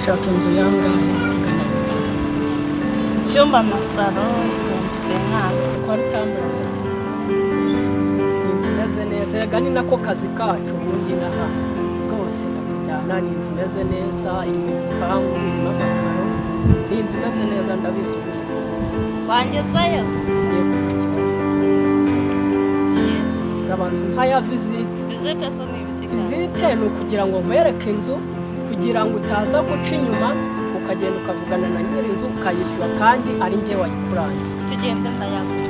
urashaka inzu yangahe igana icyumba na salo senkana kwa Rutimbo inzu imeze neza rega ni nako kazi kacu ubundi naha rwose ndakujyana ni inzu imeze neza iri mu gipangu irimo amakaro ni inzu imeze neza ndabizi wangezayo yego urabanza nkaya visite ni ukugira ngo nkwereke inzu kugira ngo utaza guca inyuma ukagenda ukavugana na nyiri inzu ukayishyura kandi ari njye wayikurangiye tugende ndayagura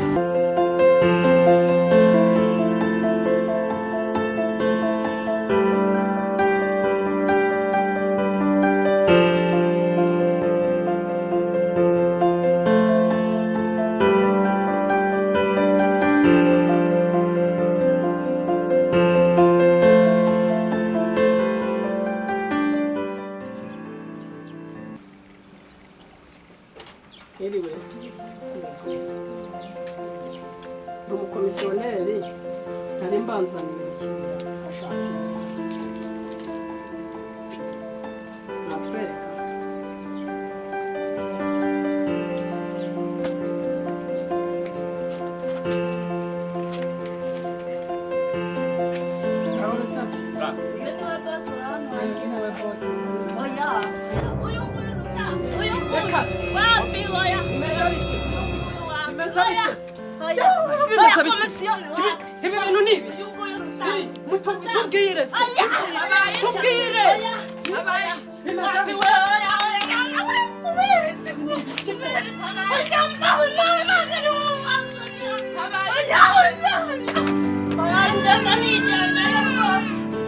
Anyway, umukomisiyoneri nari mbanzaniye umukiriya ashaka inzu natwereka ibi bintu ni ibiki mutubwire se tubwire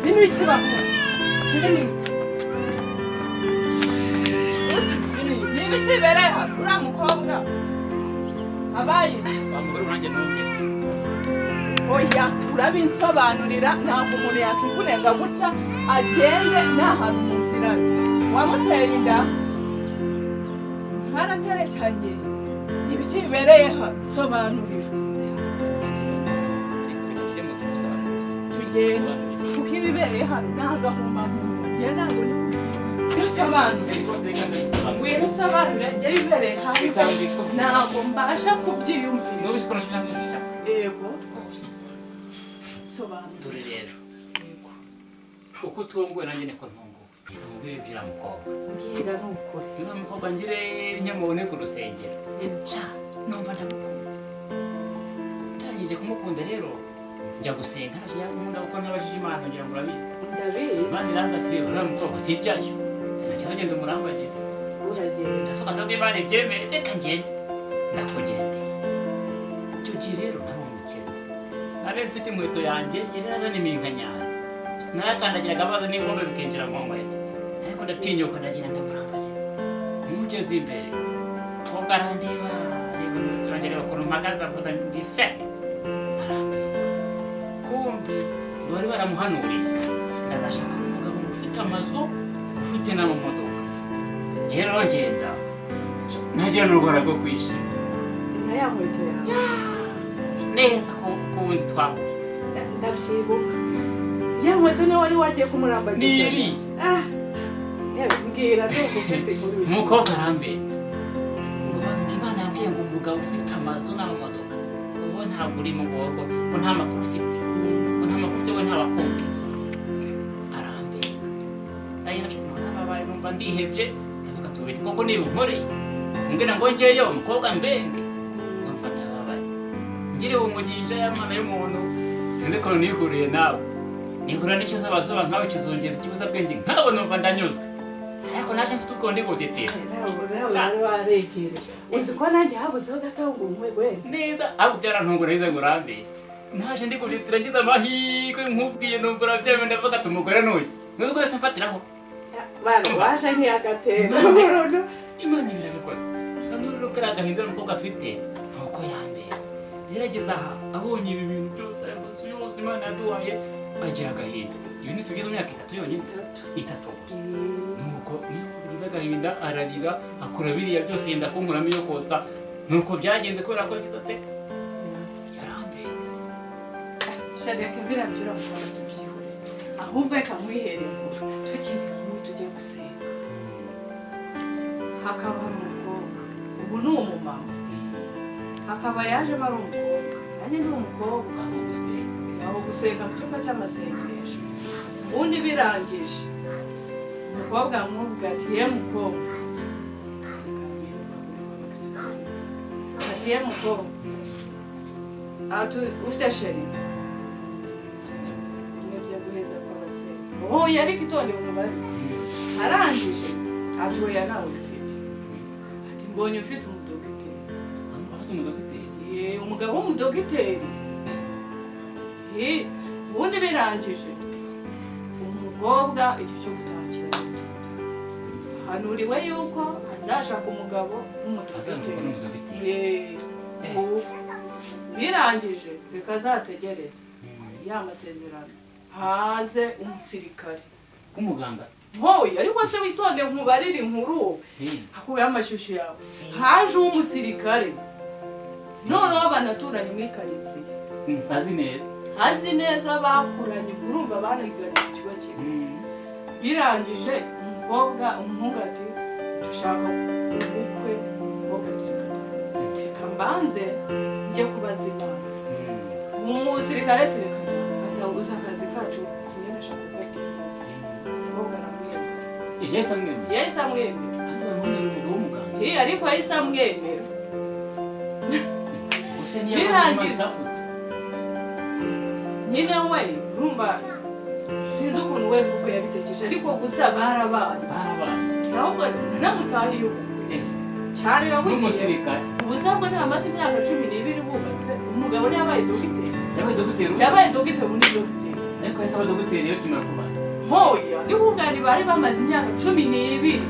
bino ikibaho niba kibereye hano uriya mukobwa abaye bamugore uranjye ntuke oya urabinsobanurira ntabwo umuntu yakwikunenga gutya agende nta hantu mu nzira wamuteye inda mwarateretanye ibiki bibereye hano sobanurira tugenda kuko ibibereye hano ni agahomamunwa njye ntabwo ngwino usobanure njye bibereye hanze ntabwo mbasha kubyiyumvisha yego dore rero uko utunguwe nanjye niko ntunguwe ntunguwe bwira mukobwa mbwira ni ukuri uriya mukobwa ngire nyamubone ku rusengero sha numva ndamukunze ndangije kumukunda rero njya gusenga nkunda kuko ntabajije Imana ngira ngo urabizi Imana irangati uriya mukobwa utijyayo sinajya ngenda umurambagize uragenda ndavuga ngo Imana ibyemere reka ngende ndakugendeye icyo gihe rero nari umukene nari mfite inkweto yanjye yari yazana iminkanyari narakandagiraga amazi n'ivumbi bikinjira mu nkweto ariko ndatinyuka ndagira ndamurambagiza umugeze imbere umukobwa arandeba turangireba ukuntu mpagaze avuga ndi feke arambika kumbi bari baramuhanuriye ndazashaka umugabo ufite amazu ufite n'amamodoka njye rero ngenda ntagira n'urwara rwo kwishima ya nkweto yawe neza ku nzi twahuye ndabyibuka ya nkweto niwe wari wagiye kumurambagiza niriya mbwira nubwo ufite inkuru umukobwa arambenze ngo Imana yambwiye ngo umugabo ufite amazu n'amamodoka ubu ntabwo uri mu bwoko ngo nta makuru ufite ngo nta makuru ufite we ntabakumbwiye arambenga ndahera nababaye numva ndihebye ndavuga tubite koko niba unkoreye mbwira ngo njyeyo umukobwa mbenge numva ndababaye ngiriwe umugisha y'Imana y'umuntu sinzi ko nihuriye nawe nihura n'icyo z'abazuba nkawe kizongeza ikibuza bwenge nkawe numva ndanyuzwe ariko naje mfite ubwo ndi gutetera nawe waregereje uzi ko nanjye habuzeho gato ngo umwe neza ahubwo byarantungura neza ngo urambeze naje ndi gutetera ngize amahirwe nkubwiye numva urabyemeye ndavuga ati umugore n'uyu nuzi ko wese mfatiraho bana waje ntiyagatera Imana ibirabikoze noneho rero kariya gahinda n'umukobwa afite nuko yambetse gerageza aha abonye ibi bintu byose amazu yose Imana yaduhaye agira agahinda ibi ntitugize mu myaka 3 yonyine 3 gusa nuko niyo bigize agahinda ararira akora biriya byose yenda kunkuramo iyo kotsa nuko byagenze kubera ko yagize ate yarambetse shareka birabyura mu bantu tubyihore ahubwo reka mwihere tukiri tujye gusenga hakaba hari umukobwa ubu ni umumama hakaba yajemo ari umukobwa nanjye ni umukobwa aho gusenga mu cyumba cy'amasengesho ubundi birangije umukobwa amubwira ati ye mukobwa ati ye mukobwa ufite sheri mwebwe guheza kw'abasenga yari kitondeye umubare arangije ati oya nawe ufite ati mbonye ufite umudogiteri umugabo w'umudogiteri ubundi birangije umukobwa igihe cyo gutangira hanuriwe yuko azashaka umugabo w'umudogiteri birangije reka azategereze ya masezerano haze umusirikare w'umuganga nkoye ariko se witonde nkubarire inkuru hakubeho amashyushyu yawe haje umusirikare noneho banaturanye muri karitsiye azi neza bakuranye urumva baniganye mu kigo kimwe birangije umukobwa umuhungu ati ndashaka ubukwe umukobwa ati reka mbanze njye kubaza Imana umusirikare ati reka atabuza akazi kacu ati njye ndashaka kubabwiriza umukobwa aramwemera yahise amwemera ariko yahise amwemera birangira nyine we urumva sinzi ukuntu we nuko yabitekereje ariko gusa barabana ahubwo nanamutahiye ubukwe cyane n'umusirikare ubusabwa ntamaze imyaka 12 bubatse umugabo ni yabaye dogiteri undi dogiteri ariko yasaba dogiteri yo kimara kubana hoya ndikubwira bari bamaze imyaka 12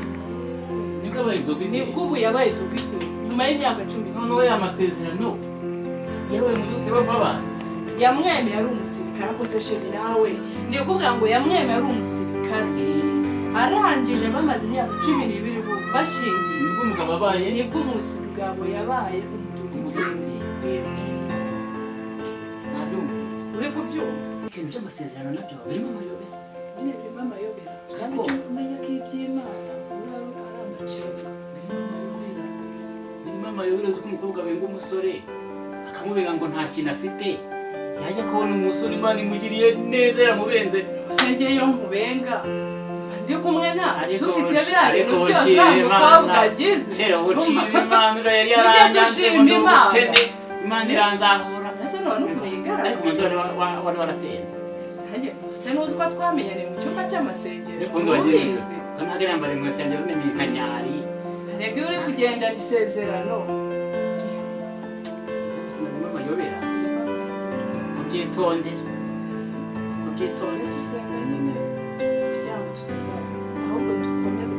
nibwo yabaye dogiteri nibwo ubu yabaye dogiteri nyuma y'imyaka 12 none we amasezerano yabaye mu dogiteri w'abana yamwemeye ari umusirikare akose sheri nawe ndikubwira ngo yamwemeye ari umusirikare arangije bamaze imyaka 12 bashingiye nibwo umugabo abaye nibwo umugabo yabaye umudogiteri nabyumva uri kubyumva ikintu cy'amasezerano nabyo birimo amayobera nyine birimo amayobera kandi umenya ko iby'Imana ari amaciro birimo amayobera uko umukobwa abenga umusore akamubega ngo nta kintu afite yajya kubona umusore Imana imugiriye neza yamubenze usengeye yo mubenga ndi kumwe nawe tufite biriya bintu byose umukobwa agize shera ubuciye Imana yari yarangaje ngo ubukene Imana iranzahura ese none ukuyigara ariko manzo wari warasenze se nuzi ko twamenyane mu cyumba cy'amasengesho ubizi ko ntabwo yambara inkweto yanjye z'imikanyari rega uri kugenda isezerano birimo amayobera kubyitondera tusenga nyine kugira ngo tutazaba ahubwo dukomeze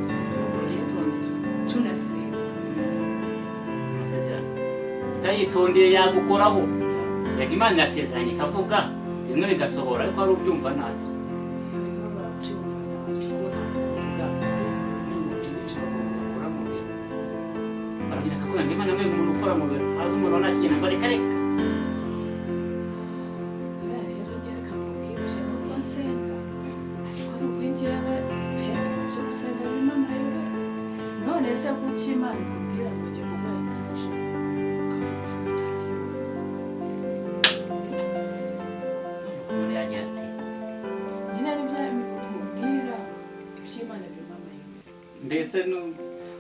tunasenga amasezerano utayitondeye yagukoraho yega Imana irasezeranye ikavuga bimwe bigasohora ariko hari ubyumva nabi baragenda akakubwira ngo Imana mwe umuntu ukora mu biro haza umuntu nta kintu ngo reka reka none se kuki Imana ikubwira ngo jya kugura etaje umuntu yagira ati nyine ari bya bimubwira iby'Imana birimo amayobera mbese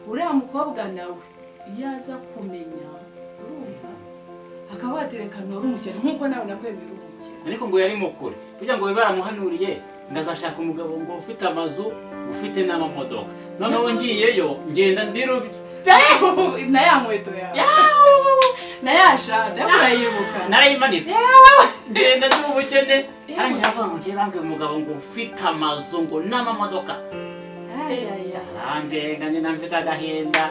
uriya mukobwa nawe iyo aza kumenya urumva akaba watereka nori umukene nk'uko nawe nakwemera umukene ariko ngo yari mukuru kugira ngo baramuhanuriye ngo azashaka umugabo ngo ufite amazu ufite n'amamodoka noneho ngiyeyo ngenda ndirubi na ya nkweto yawe na ya shada urayibuka narayimanitse ngenda ndi ubukene arangira avuga ngo ngiye bambwiye umugabo ngo ufite amazu ngo n'amamodoka ndenga nyine mfite agahenda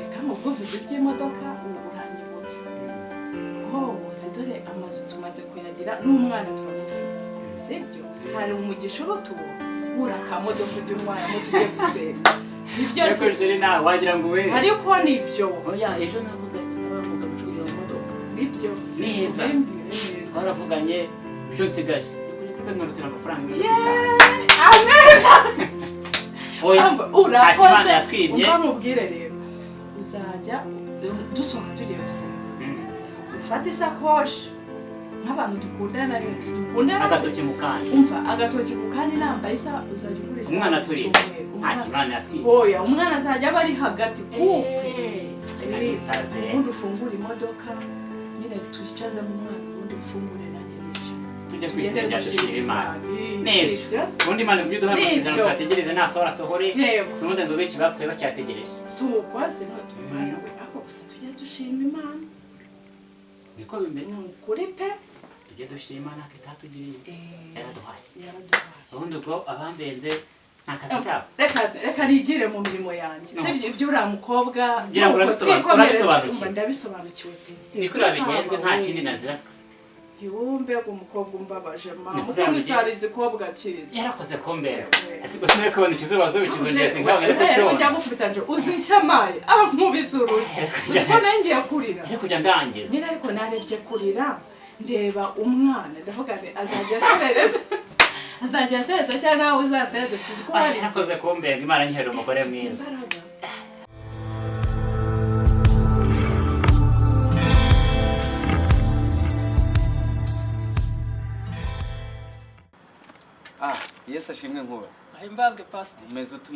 reka mukuvuze iby'imodoka ubu uranyibutse hose dore amazu tumaze kuyagira n'umwana turamufite sibyo hari umugisha urutubo urakamodoka ujya umwana tujye gusenga sibyo se nawe wagira ngo we ariko nibyo oya ejo navuga gucuruza imodoka nibyo neza baravuganye ibyo nsigaje kuri ngarutira amafaranga amen oya urakoze yatwibye umva mubwire rero uzajya dusohoka tugiye gusenga ufata isakoshi nk'abantu dukundana na yose dukundana agatoki mu kandi umva agatoki ku kandi nambaye isa uzajya ugurisa umwana turi nta kimana yatwiye oya umwana azajya aba ari hagati isaze ubundi ufungura imodoka nyine twicaze mu mwana ubundi ufungure nanjye nico tujye kwisengera dushira Imana neza ubundi Imana ibyo duha amasezerano twategereze nasohora sohore n'ubundi ngo benshi bapfuye bacyategereje suko sinatu Imana we ako gusa tujye dushima Imana niko bimeze kuri pe tujye dushima Imana ko itatugiriye yaraduhaye ubundi ubwo abambenze akazi kabo reka nigire mu mirimo yanjye sibyo ibyo uriya mukobwa ndabisobanukiwe pe niko urabigenze nta kindi naziraka yumbe umukobwa umbabaje mama kuko cyari zikobwa cyiza yarakoze kombera asiko sinari kubona ikibazo bikizongeze nkawe ariko cyo ujya gukubitanje uzinshamaye nkubisuruye uko nangiye kurira ariko kujya ndangiza nyine ariko narebye kurira ndeba umwana ndavuga nti azajya aserereza azajya aseza cyangwa nawe uzaseze tuziko bari yarakoze kombera Imana nyihere umugore mwiza Yesu ashimwe nkuba. Ahimbazwe pastor. Umeze ute?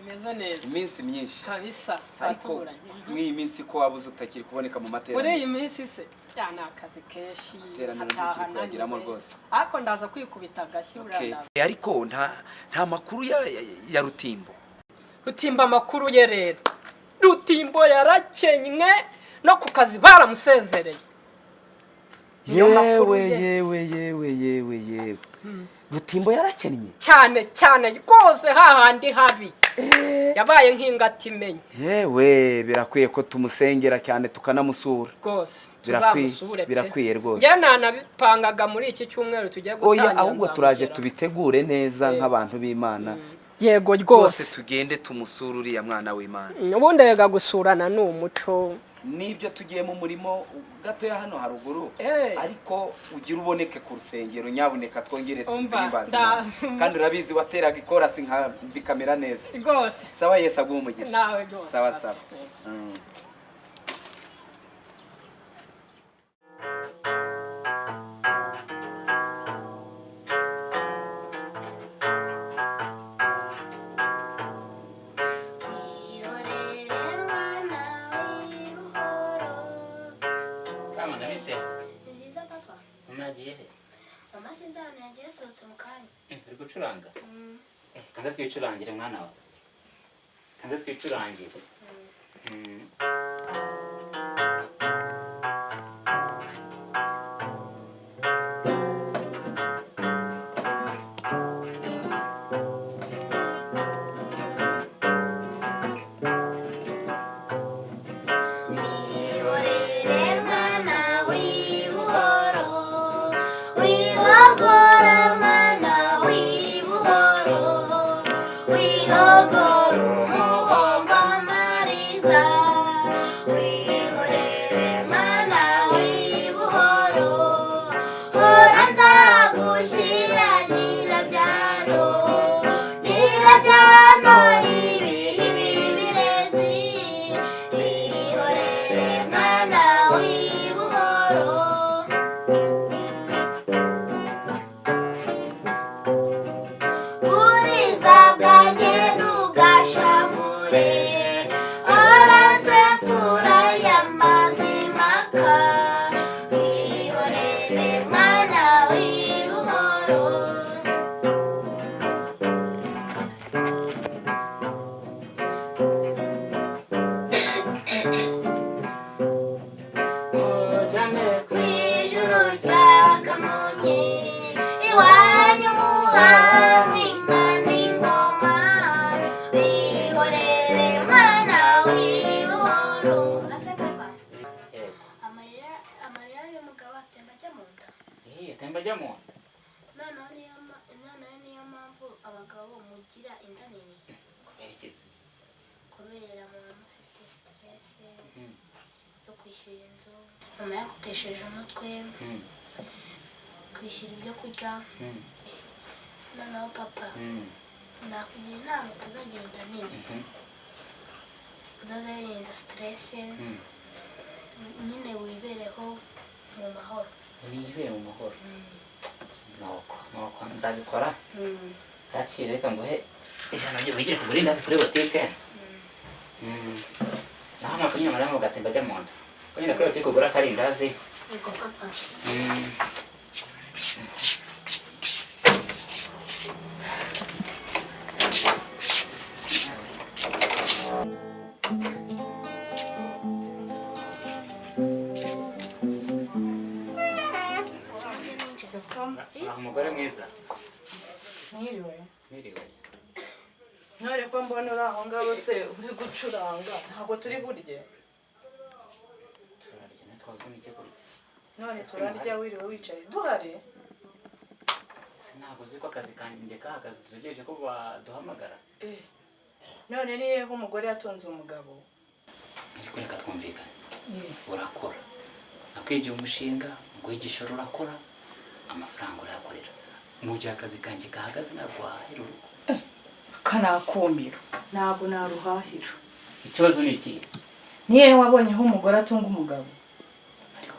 Meze neza. Iminsi myinshi. Kabisa. Ariko mw'iyi minsi ko wabuze utakiri kuboneka mu materaniro. Muri iyi minsi se cyane akazi keshi hatahana rwose. Ariko ndaza kwikubita agashyi uranda. Ariko nta makuru ya Rutimbo. Rutimbo amakuru ye rero. Rutimbo yarakenywe no ku kazi baramusezereye. Yewe. Rutimbo yarakennye cyane rwose hahandi habi yabaye nk'ingati imenye yewe birakwiye ko tumusengera cyane tukanamusura rwose tuzamusure birakwiye rwose njye nanabipangaga muri iki cyumweru tugiye gutangira ahubwo turaje tubitegure neza nk'abantu b'Imana yego rwose tugende tumusura uriya mwana w'Imana ubundi yega gusurana ni umuco nibyo tugiye mu murimo gato ya hano haruguru ariko ugira uboneke ku rusengero nyaboneka twongere tubimbaza kandi urabizi wateraga ikorasi nka bikamera neza rwose sawa Yesu aguhe umugisha nawe rwose sawa Mama sinzana yagiye sohotse mu kanya. Uri gucuranga? Kanze twicurangire mwana wawe. Kanze twicurangire. Mama yakutesheje umutwe kwishyura ibyo kurya noneho papa nakugira inama utazagenda nini uzajya wirinda siteresi nyine wibereho mu mahoro. Wibere mu mahoro. Nuko nzabikora. Takire reka nguhe ijana ryo wigire kugura indazi kuri botike. Naho amakunyine mara mu gatemba ajya mu nda. Kunyine kuri botike kugura kari indazi. Yego papa. Umugore mwiza. Mwiriwe. Mwiriwe. None ko mbona uri aho ngaho se uri gucuranga ntabwo turi burye. Turarya natwazwe n'icyo kurya. None turarya wiriwe wicaye duhari. Ntabwo uzi ko akazi kanjye kahagaze tugejeje ko baduhamagara. None niye umugore yatonze umugabo. Ariko reka twumvikane. Urakora. Nakwigiye umushinga ngo igishoro urakora amafaranga urayakorera. Mu gihe akazi kanjye kahagaze ntabwo wahahira urugo. Kanakumira ntabwo naruhahira. Ikibazo ni iki? Niye wabonye aho umugore atunga umugabo.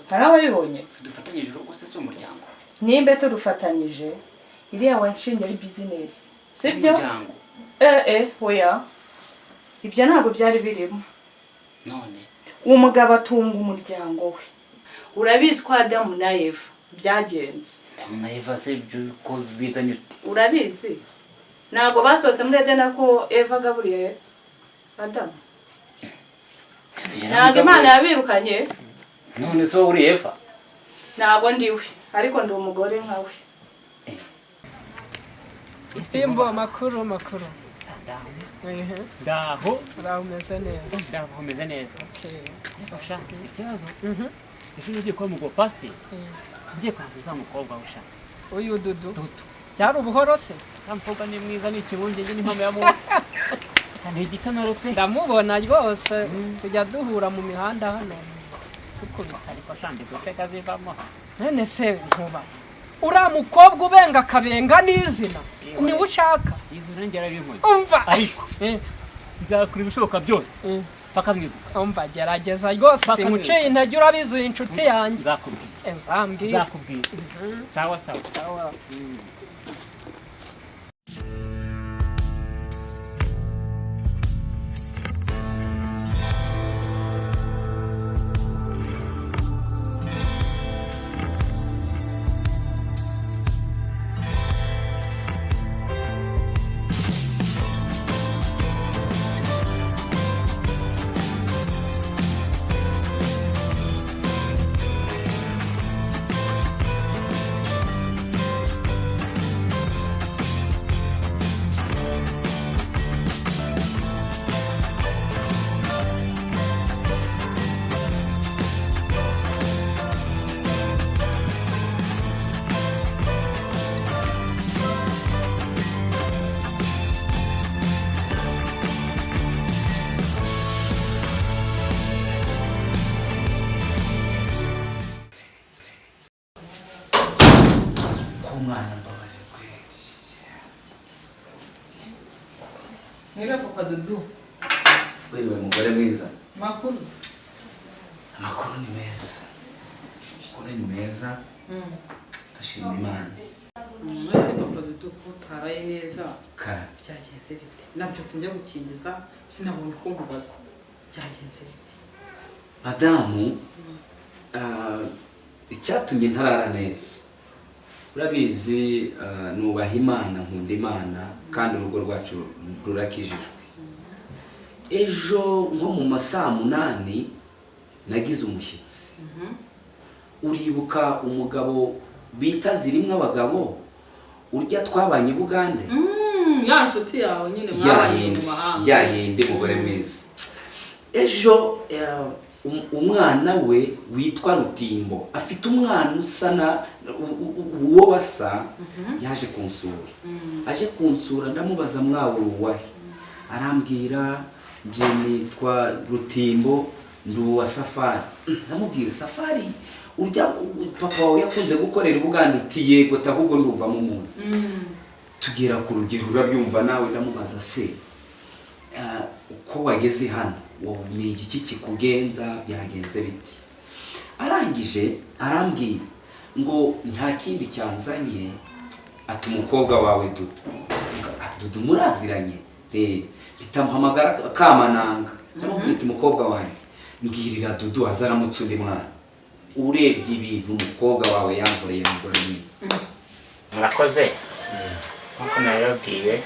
Hari abayibonye? Dufatanyije urugo se umuryango. Nimbe turufatanyije iriya wanshinge ari business. Sibyo? Umuryango. Oya. Ibyo ntabwo byari birimo. None umugabo atunga umuryango we. Urabizi ko Adamu na Eva byagenze. Adamu na Eva se ko bizanye ute? Urabizi? Ntabwo basohotse muri Edena ko Eva agaburiye Adamu. Ntabwo Imana yabirukanye. None so uri Eva? Ntabwo ndiwe ariko ndi umugore nkawe. Rutimbo makuru. Ndaho Urameze neza. Ndaho meze neza. Ushaka ikibazo? Ishuri ugiye kwa mugo pastor. Ngiye kwangiza umukobwa ushaka. Uyu Dudu. Cyari ubuhoro se? Kamukobwa ni mwiza ni kibunge ni mpamo ya mu. Kandi igitanaro pe. Ndamubona rwose. Tujya duhura mu mihanda hano. Tukubita ariko shandi guteka zivamo. None se nkuba. Ura mukobwa ubenga kabenga n'izina. Ni ushaka. Yihura ngera binkoze. Umva. Ariko nzakura ibishoboka byose. Paka mwibuka. Umva gerageza rwose singuciye intege urabizi uyu inshuti yanjye. Nzakubwira. Uzambwira. Nzakubwira. Sawa. Papa Dudu. Wewe mugore mwiza. Makuru. Amakuru ni meza. Ashimira Imana. Mwese Papa Dudu utaraye neza. Kara. Byagenze bite? Nabyutse njya gukingiza sinabonye ko nkubaza. Byagenze bite? Madamu icyatumye ntarara neza. Urabizi nubaha Imana nkunda Imana kandi urugo rwacu rurakijijwe. Ejo nko mu masaa 8 nagize umushyitsi. Uribuka umugabo bita zirimwe abagabo urya twabanye Bugande? Ya nshuti yawe nyine mwabanye mu mahanga. Yayende mugore mwiza. Ejo umwana we witwa Rutimbo afite umwana usana uwo basa yaje kunsura. Aje kunsura ndamubaza mwawuruwahe. Arambwira nje nitwa Rutimbo nduwa Safari. Ndamubwira Safari urya papa wawe yakunze gukorera Bugande uti yego tahubwo ndumva mumuzi. Tugera ku rugero urabyumva nawe ndamubaza se uko wageze hano ni igiki kikugenza byagenze biti. Arangije arambwira ngo nta kindi cyanzanye, ati umukobwa wawe Dudu muraziranye, bitamuhamagara kamananga, ndamubwira umukobwa wanjye mbwirira Dudu azaramutse undi mwana, urebye ibintu umukobwa wawe yankoreye mugore mwiza. Murakoze nkuko nabibabwiye,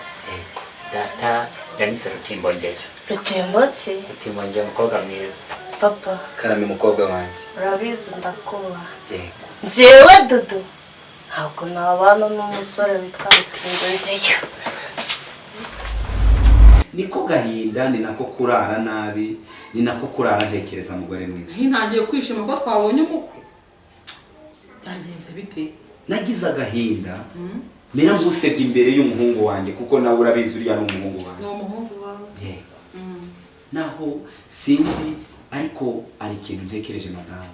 data yanise Rutimbo ngeyo. Rutimbo ki? Rutimbo ngeyo umukobwa mwiza. Papa Karame umukobwa wanjye, urabizi ndakubaha. yego Njyewe Dudu ntabwo nabana n'umusore witwa Rutimbo ngeyo. niko gahinda, ni nako kurara nabi, ni nako kurara ntekereza mugore mwiza. ntangiye kwishima ko twabonye umukwe. Byagenze bite? Nagize agahinda mera nkusebye imbere y'umuhungu wanjye, kuko nawe urabizi uriya ni umuhungu wanjye. Ni umuhungu wawe? Yego. Naho sinzi, ariko ari ikintu ntekereje madamu.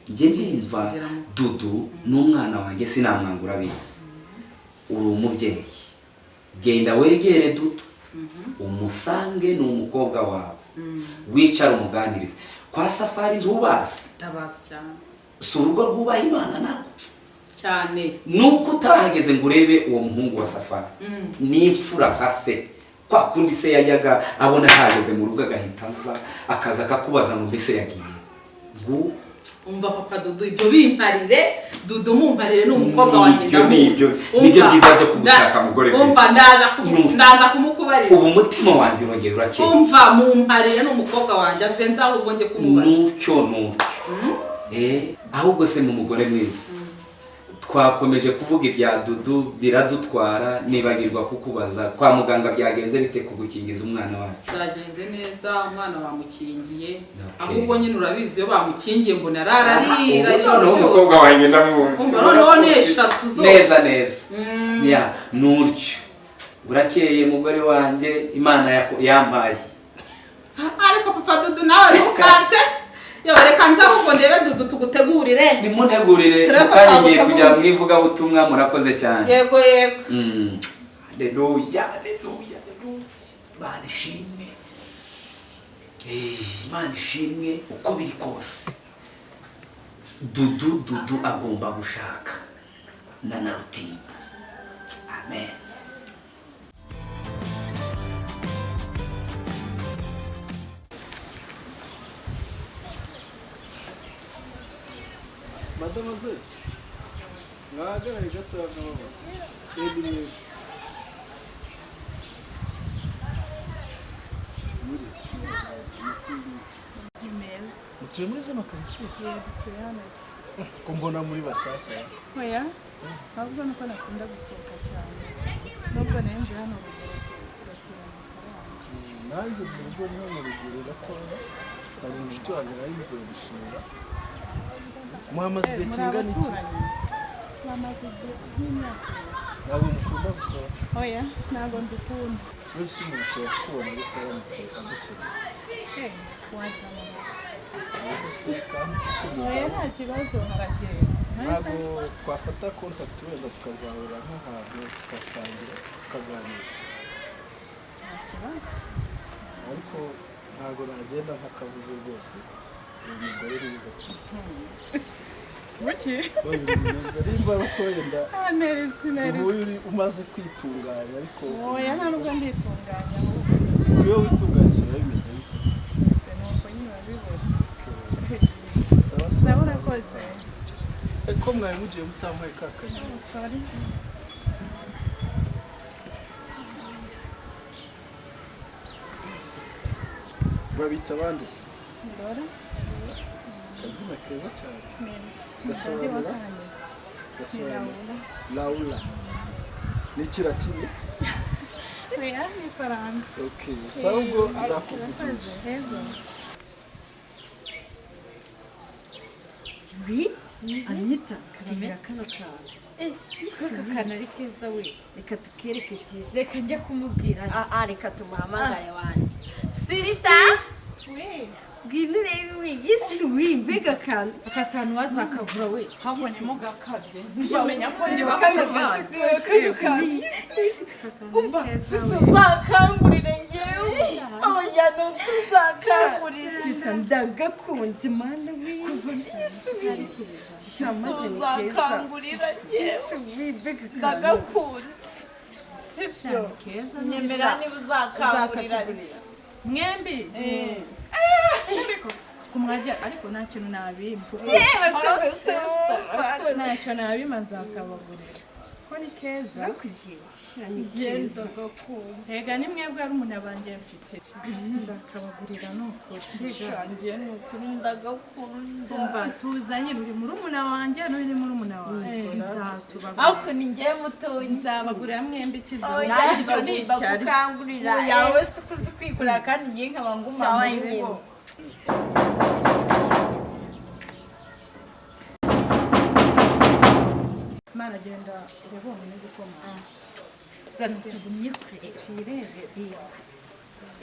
Njye ndumva Dudu n'umwana wanjye sinamwangura bizi. Uri umubyeyi, genda wegere Dudu umusange, ni umukobwa wawe, wicara umuganirize. Kwa Safari ntubazi? Ndabazi cyane. Si urugo rwubaha Imana nako Cyane. nuko utahageze ngo urebe uwo muhungu wa Safari. Ni imfura nka se, kwa kundi se yajyaga abona hageze mu rugo agahita aza akaza akakubaza ngo mbese yagiye. Umva papa Dudu, ibyo bimparire. Dudu mumparire n'umukobwa wanjye ndamuzi. Nibyo byiza byo kugushaka mugore. Umva ndaza kumukubariza. Ubu umutima wanjye urongera urakeye. Umva mumparire n'umukobwa wanjye ave nzaho ubonye kumubaza. Nucyo ahubwo se mu mugore mwiza, twakomeje kuvuga ibya Dudu biradutwara, nibagirwa kukubaza kwa muganga byagenze bite kugukingiza umwana wacu? Byagenze neza, umwana bamukingiye. Ahubwo nyine urabizi iyo bamukingiye mbona arararira ijoro ryose. Umukobwa wanjye ndamuzi. Umva noneho ni 3 zose. Neza. Nuryo urakeye mugore wanjye, Imana yampaye. Ariko papa Dudu nawe ntukanze. Yo reka nza ahubwo ndebe Dudu tugutegurire. Nimuntegurire kandi ngiye kujya mwivuga butumwa. Murakoze cyane. Yego. Haleluya. Imana ishimwe uko biri kose. Dudu agomba gushaka na Rutimbo. Amen. Mademoiselle, mwagaraye gato y'amababa. Edmure. Neza. Mutuye muri zino karitsiye? Dutuye hano. Ko mbona muri bashyashya. Oya, ahubwo nuko nakunda gusohoka cyane. Nubwo nari hano ruguru kuratira amafaranga. Nanjye mu rugo niho mu ruguru gatoya, hari inshuti wanjye nari mvuye gusura. Mwamaze igihe kingana iki? Mwamaze igihe nk'imyaka. Ntabwo mukunda gusohoka? Oya, ntabwo mbikunda. Wese umuntu ushobora kubona ariko aramutse agukeneye. Wazana. Oya, nta kibazo haragenda. Ntabwo twafata contact wenda tukazahura nk'ahantu tugasangira tukaganira. Nta kibazo. Ariko ntabwo nagenda ntakabuze rwose. Uyu mugore mwiza cyane. Buki? Rimba ruko yenda. Nerisi. Uyu umaze kwitunganya ariko. Oya, ntabwo nditunganya. Iyo witunganyije bimeze bite? Nuko nyine babibona. Sawa urakoze. Ko mwari mugiye mutampaye kakanye. Sorry. Babita abandi se? Ndora. Kazina keza cyane. Gasobanura? Gasobanura. Laula. Ni Kilatini? Oya, ni Faranga. Okay, sawa ubwo nzakuvugisha. Yego. Oui, Anita, gira kano kantu. Siko kana ari keza we. Reka tukereke sisi. Reka njya kumubwira. Reka tumuhamagare wandi. Sisa? Oui. Bwindure we. Yes, we. Mbega kantu. Aka kantu wazakagura we. Habonemo gakabye. Ntibamenya ko ndi bakanda gashukuye. Umva, sisi uzakangurire ngewe. uzakangurira sister ndagakunze mana we kuva n'isubire shamaze ni keza ndagakunze sibyo nyemera niba uzakangurira mwembi kumwajya ariko nta kintu nabimpa ntacyo nabima nzakabagurira ko ni keza keza rega ni mwebwe ari umuntu abanjye mfite nzakabagurira n'ukuri shangiye n'ukuri ndagakunda umva tuzanye uri murumuna wanjye n'uri murumuna wanjye nzatubagurira ariko ni njye mutoyi nzabagurira mwembi kizaho nanjye ni ishyari yawe si ukuzi kwigurira kandi ngiye nkaba nguma mu rugo Mana genda urebe umuntu gukoma zana tugumye kure twirebe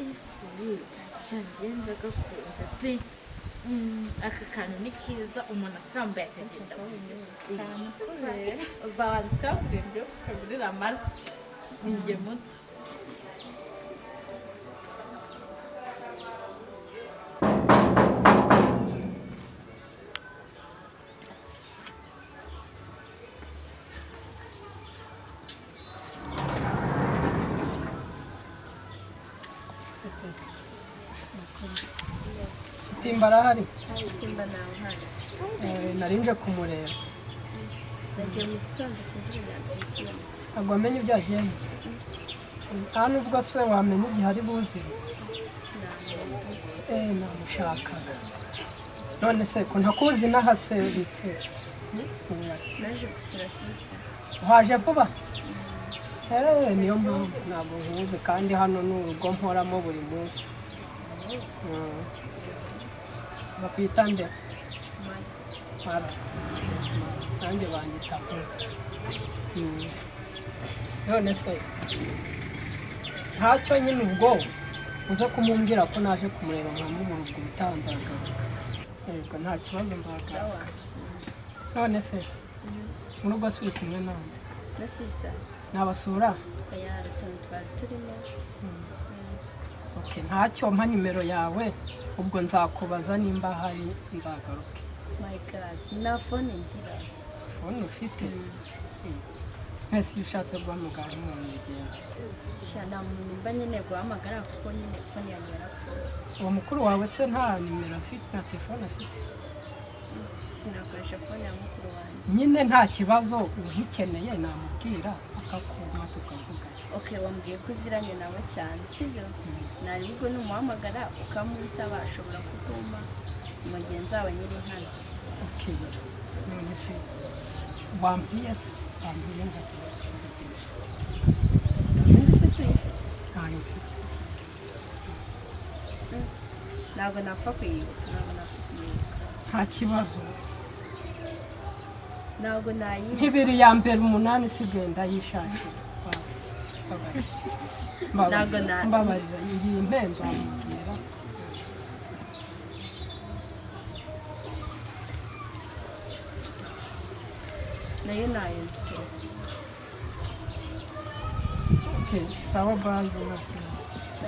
isubi shangenda gakunze pe aka kantu ni keza umuntu akambaye akagenda kunze uzabandika kurembyo ukagurira amara njye muto Timba arahari Timba nawe hano. nari nje kumureba Nagiye mu gitondo sinzi ibintu ntabwo wamenye ibyo yagiyemo nta nubwo se wamenya igihe ari buze namushakaga none se ko ntakuzi n'aha se bitera naje gusura sister. waje vuba niyo mpamvu ntabwo nkuzi kandi hano ni urugo mporamo buri munsi bakwita nde mara nanjye banyita none se ntacyo nyine ubwo uze kumumbwira ko naje kumureba nkamubura ubwo ubutanzagaruka yego nta kibazo mbagaruka none se mu rugo se uri kumwe nawe Na sister. nabasura Oya rutonde twari turimo. ntacyo mpa nimero yawe ubwo nzakubaza nimba hari nzagaruke My God. Na phone ngira. fone ufite mwese iyo ushatse guhamagara umuntu yegera Shana mba nyine guhamagara kuko nyine phone yanjye yarapfuye. uwo mukuru wawe se nta nimero afite na telefone afite Sinakoresha phone ya mukuru wanjye. nyine nta kibazo ntukeneye namubwira akakuma tukavuga Okay, wambwiye ko uziranye nawe cyane sibyo? Nari ubwo numuhamagara ukamunsaba ashobora kuguma umugenzi wawe nyiri hano. none se wambwiye se wambwiye ngo ntabwo napfa kuyibuka nta kibazo ntabwo nayibuka nk'ibiri ya mbere umunani isigaye ndayishakira basi mbabarira ngiye impenzo wamubwira nayo nayenze sawa bayi nta kibazo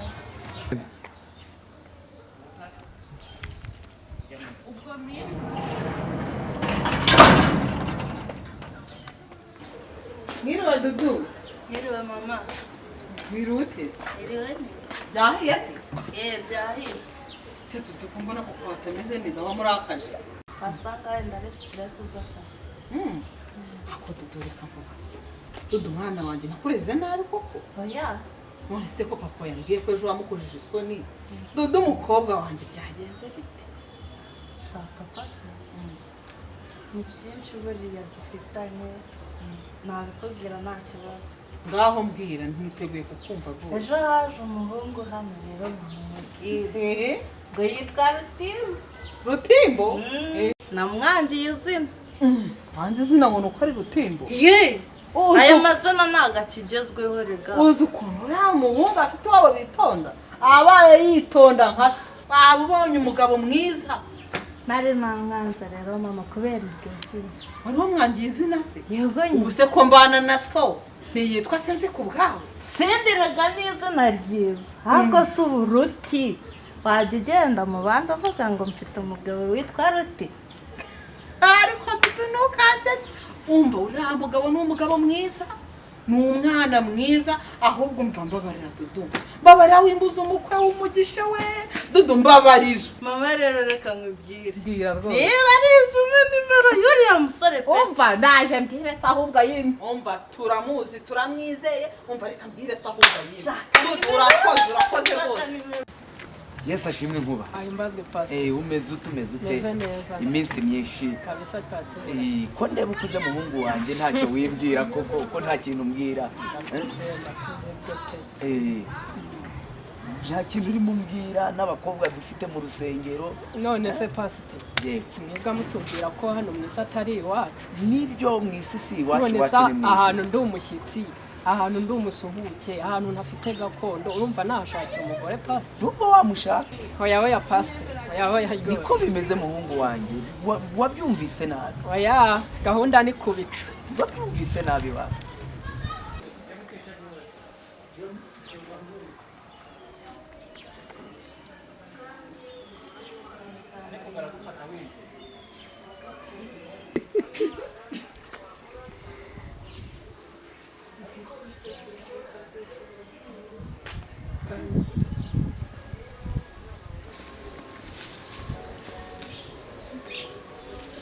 Mwiriwe Dudu. Mwiriwe mama. Mwiriwe uteze. Mwiriwe. Byahiye se? Byahiye. Se Dudu ko mbona papa watameze neza wamurakaje. Wasanga wenda ari stress z'akazi. Ako Dudu reka mbabaze. Dudu mwana wanjye nakureze nabi koko. Oya. None se ko papa yambwiye ko ejo wamukujije isoni. Dudu umukobwa wanjye byagenze bite? Shaka pasi. Ni byinshi buriya dufitanye. Nabikubwira nta kibazo. Ngaho mbwira ntiteguye kukumva rwose. Ejo haje umuhungu hano rero mumubwire. Ngo yitwa Rutimbo. Rutimbo? Namwangiye izina. Wanze izina ngo nuko ari Rutimbo? Ayo mazina ntago akigezweho rega. Uzi ukuntu uriya mubumba afite uwabo bitonda? Abaye yitonda nka se. Waba ubonye umugabo mwiza. Nari namwanze rero mama kubera iryo zina. Wari wamwangiye izina se? Yego nyine. Ubu se ko mbana na so ntiyitwa sinzi ku bwawe. Sindiraga n'izina ryiza. Ariko si uburuti. wajya ugenda mu bandi uvuga ngo mfite umugabo witwa Ruti ariko Dudu ntukansetse umva uriya mugabo ni umugabo mwiza ni umwana mwiza ahubwo mva mbabarira Dudu mbabarira wimbuza umukwe w'umugisha we Dudu mbabarira mama rero reka nkubwire niba ari izumwe nimero y'uriya musore pe umva ndaje mbwire se ahubwo yimwe umva turamuzi turamwizeye umva reka mbwire se ahubwo yimwe Dudu urakoze rwose Yesu ashimwe nkuba. Ahimbazwe pastor. Umeze utumeze ute? Meze neza. Iminsi myinshi. Kabisa pato. Ko ndeba ukuze muhungu wanjye ntacyo wimbwira ko nta kintu umbwira. Nta kintu urimo umbwira n'abakobwa dufite mu rusengero. None se pastor. Simwebwa mutubwira ko hano mwisi atari iwacu. Nibyo mwisi si iwacu wacu ni mwisi. Ahantu ndi umushyitsi. Ahantu ndi umusuhuke ahantu ntafite gakondo urumva nashakira umugore pastor rubo wamushaka oya pastor oya niko bimeze muhungu wanjye wabyumvise nabi oya gahunda ni kubicu wabyumvise nabi wa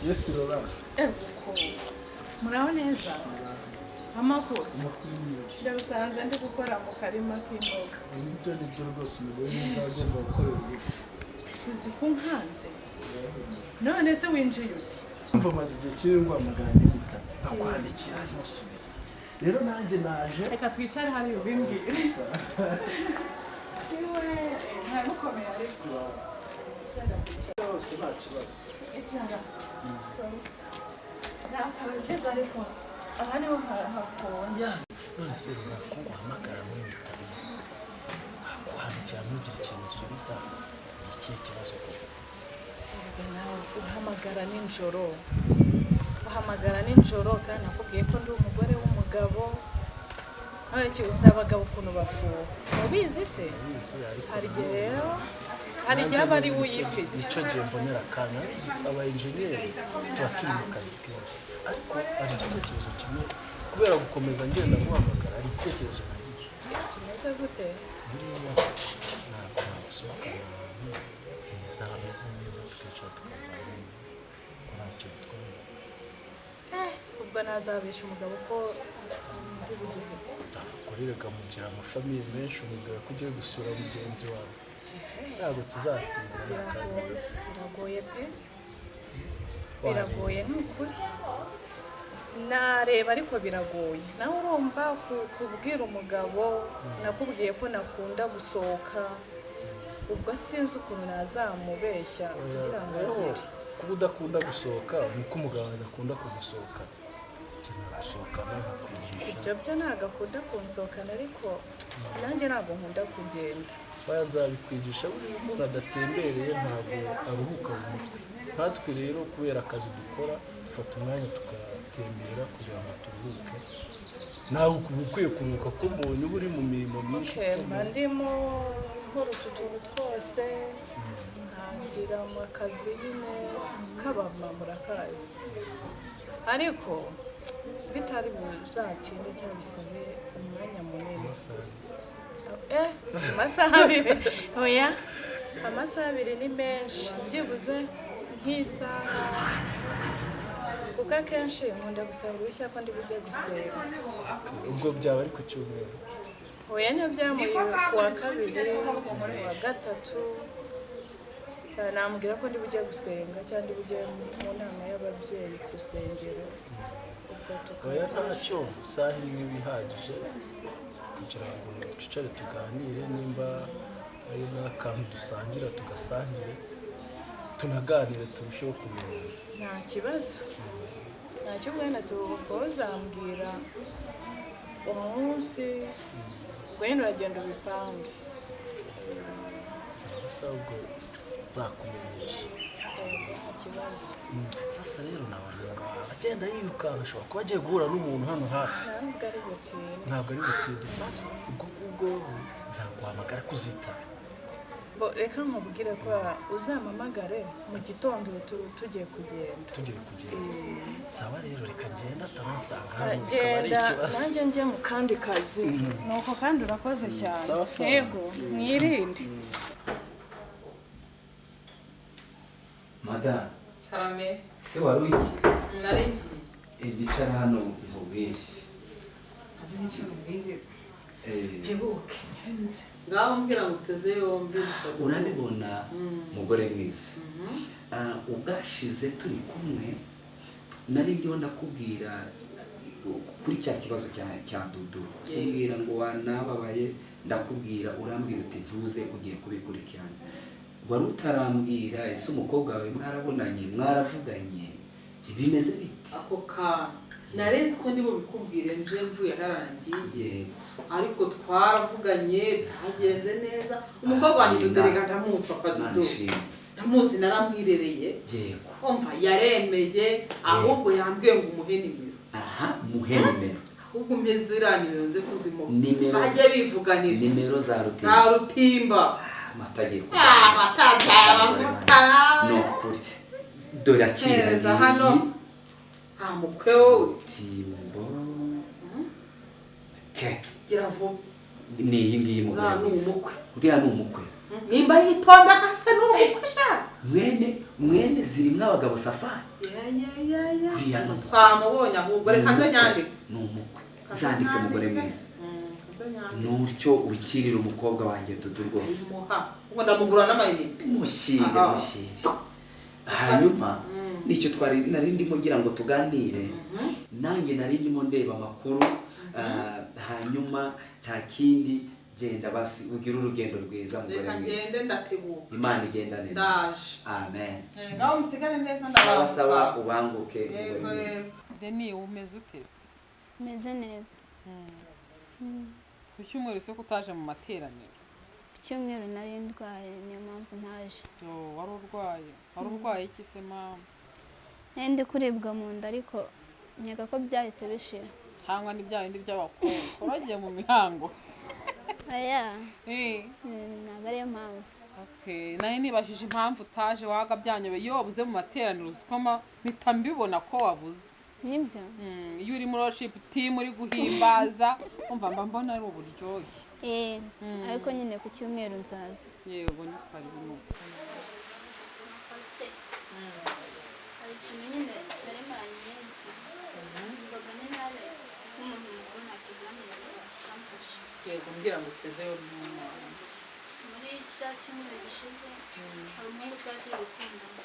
Yes, Lola. Muraho neza? Amakuru? Ndarusanze ndi gukora mu karima k'imboga. Nibyo nibyo rwose umugore mwiza agomba gukorera urugo. Uzi ko nkanze? None se winjiye ute? Umva maze igihe kiri ngwamagana n'ibita. Akwandikira ntusubize. Rero nanjye naje. Reka twicare hari ubimbwire. Iwe, ntamukomeye ariko. Yose nta kibazo. Icara. Nakageze ariko aha niho hakonje. None se urakuhamagara muri bitaro. Akwandikira ntugire ikintu usubiza. Ni ikihe kibazo koko? Nawe uhamagara nijoro. Uhamagara nijoro kandi nakubwiye ko ndi umugore w'umugabo. None ki usaba abagabo ukuntu bafuha. Ubizi se? Hari igihe rero hari igihe aba ari uyifite. Nicyo gihe mbonera akanya aba enjeniyeri tuba turi mu kazi kenshi ariko hari igitekerezo kimwe kubera gukomeza ngenda guhamagara hari igitekerezo nagize kimeze gute buriya ntabwo nagusohokana ahantu heza hameze neza tukicara tukaganira ntacyo bitwaye ubwo nazabesha umugabo ko ndi bugihe kurerega mugira amafamiye menshi umugabo ko ugiye gusura mugenzi wawe ntabwo tuzatinda biragoye pe biragoye ni ukuri nareba ariko biragoye nawe urumva kubwira umugabo nakubwiye ko nakunda gusohoka ubwo sinzi ukuntu nazamubeshya kugira ngo agere kuba udakunda gusohoka nuko umugabo adakunda kugusohoka ukeneye gusohokana ibyo byo ntabwo akunda kunsohokana ariko nanjye ntabwo nkunda kugenda bazabikwigisha buriya umuntu adatembereye ntabwo aruhuka mu mutwe natwe rero kubera akazi dukora dufata umwanya tugatembera kugira ngo turuhuke nawe ukwiye kuruhuka ko mbonye uba uri mu mirimo myinshi mba ndimo nkora utu tuntu twose ntangira mu kazi nyine k'abamama akazi ariko bitari buzatinde cyangwa bisabe umwanya munini amasaha abiri oya amasaha abiri ni menshi byibuze nk'isaha kuko akenshi nkunda gusaba uruhushya ko ndi bujye gusenga ubwo byaba ari ku cyumweru oya niyo byamuriwe ku wa kabiri wa gatatu namubwira ko ndi bujye gusenga cyangwa ndi bujye mu nama y'ababyeyi ku rusengero oya ntacyo isaha imwe bihagije kugira ngo twicare tuganire nimba ari n'akantu dusangira tugasangire tunaganire turusheho kumenya nta kibazo nta cyo mwene tuzambwira umunsi ngwino uragenda ubipange sawa ubwo nzakumenyesha nta kibazo sasa rero n'abantu agenda yirukanka ashobora kuba agiye guhura n'umuntu hano hafi ntabwo ari butinde sasa ubwo nzaguhamagara kuzitaba reka nkubwire ko uzampamagare mu gitondo tugiye kugenda. Sawa rero reka ngenda atanansanga genda nanjye njye mu kandi kazi. Nuko kandi urakoze cyane. Yego mwirinde. Madame Karame. se wari ugiye? Nari ngiye. Ndicara hano mu bwinshi. Azi n'icyo mbwire. Hebuke nyenze. Ngaho mbwira ngo uteze yombi. Urabibona mugore mwiza. Ubwashize turi kumwe nari ndiho ndakubwira kuri cya kibazo cya Dudu. Umbwira ngo wanababaye ndakubwira urambwira uti ntuze ugiye kubikurikirana. Wari utarambwira ese umukobwa wawe mwarabonanye mwaravuganye bimeze biti? Ako ka narenze ko ndibo bikubwire nje mvuye harangiye. Ariko twaravuganye byagenze neza. Umukobwa wanjye Duderega ndamuzi papa Dudu. Ndamuzi naramwirereye. Yego. Umva yaremeye ahubwo yambwiye ngo umuhe nimero. Aha muhe nimero. Ahubwo mpezeraniwe nze kuzimo. Bajye bivuganira. Nimero za Rutimbo. Za Rutimba. Matagiye ku. Matagiye bamutara. No kuri. Dore akira hano. Amukwe wowe. Timbo. Ke. Giravo. Ni iyi ngiyi mu. Uriya ni umukwe. Nimba yitonda hasa n'umukwe sha. Mwene zirimwe abagabo safari. Ya. Uriya ni twamubonye ahubwo reka nze nyandike. Ni umukwe. Zandike mugore mwiza. N'utyo ukirira umukobwa wanjye Dudu rwose. Ngo ndamugura n'amayinite. Mushyire. Hanyuma nicyo twari nari ndimo ngira ngo tuganire. Nanjye nari ndimo ndeba amakuru. Hanyuma nta kindi genda basi ugira urugendo rwiza mugore mwiza. Reka ngende ndatebuka. Imana igenda neza. Ndaje. Amen. Ngaho musigare neza ndabaza. Sawa ubanguke. Deni umeze ute? Meze neza. Ku cyumweru se kutaje mu materaniro? Ku cyumweru nari ndwaye niyo mpamvu ntaje. Wari urwaye? Wari urwaye iki se mama? Ndi kuribwa mu nda ariko nkeka ko byahise bishira. Cyangwa ni bya bindi by'abakobwa uragiye mu mihango? Aya. Ntabwo ariyo mpamvu. Okay, nayo nibashije impamvu utaje waga byanyobe iyo wabuze mu materaniro uzikoma mpita mbibona ko wabuze. Nibyo? Iyo uri muri worship team uri guhimbaza umva mba mbona ari uburyohe. Ariko nyine ku cyumweru nzaza. Yego ni karibu. Hari ikintu nyine nari maranye neza. Mvuga nyine hari nk'umuntu mukuru ntakiganiriza akamfasha. Yego mbwira ngo uteze yombi umwana. Muri kiriya cyumweru gishize hari umuhungu twari turi gukundana.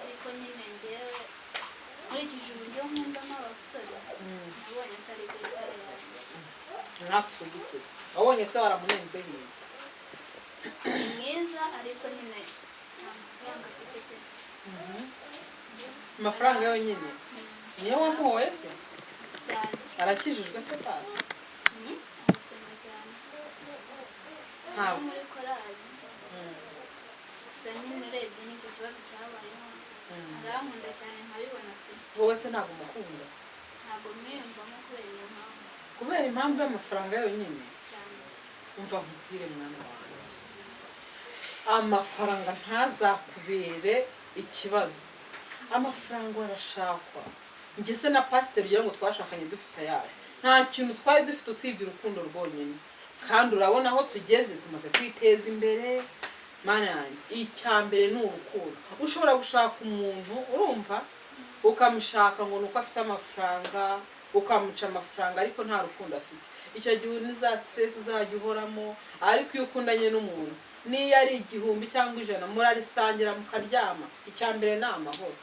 Ariko nyine ngewe nkurikije uburyo nkundamo abasore nabonye atari kuri kare yanjye. Ntakugikize. Wabonye se waramunenze hirya? Mwiza ariko nyine nta mafaranga afite pe. Amafaranga yonyine? Niyo wamuhoye se? Cyane. Arakijijwe se pasi? Arasenga cyane. Ntabwo. Muri korali. Gusa nyine urebye n'icyo kibazo cyabayeho. Arankunda cyane nkabibona pe. Wowe se ntabwo umukunda? Ntabwo mwiyumvamo kubera iyo mpamvu. Kubera impamvu y'amafaranga yonyine? Cyane. Umva nkubwire mwana wanjye. Amafaranga ntazakubere ikibazo. Amafaranga arashakwa. Njye se na pasiteri ugira ngo twashakanye dufite ayaje. Nta kintu twari dufite usibye urukundo rwonyine. Kandi urabona aho tugeze tumaze kwiteza imbere. Mana yanjye icyambere ni urukundo. Ushobora gushaka umuntu urumva ukamushaka ngo nuko afite amafaranga ukamuca amafaranga ariko nta rukundo afite. Icyo gihe ni za stress uzajya uhoramo. Ariko iyo ukundanye n'umuntu niyo ari 1000 cyangwa 100 murarisangira mukaryama icyambere ni amahoro.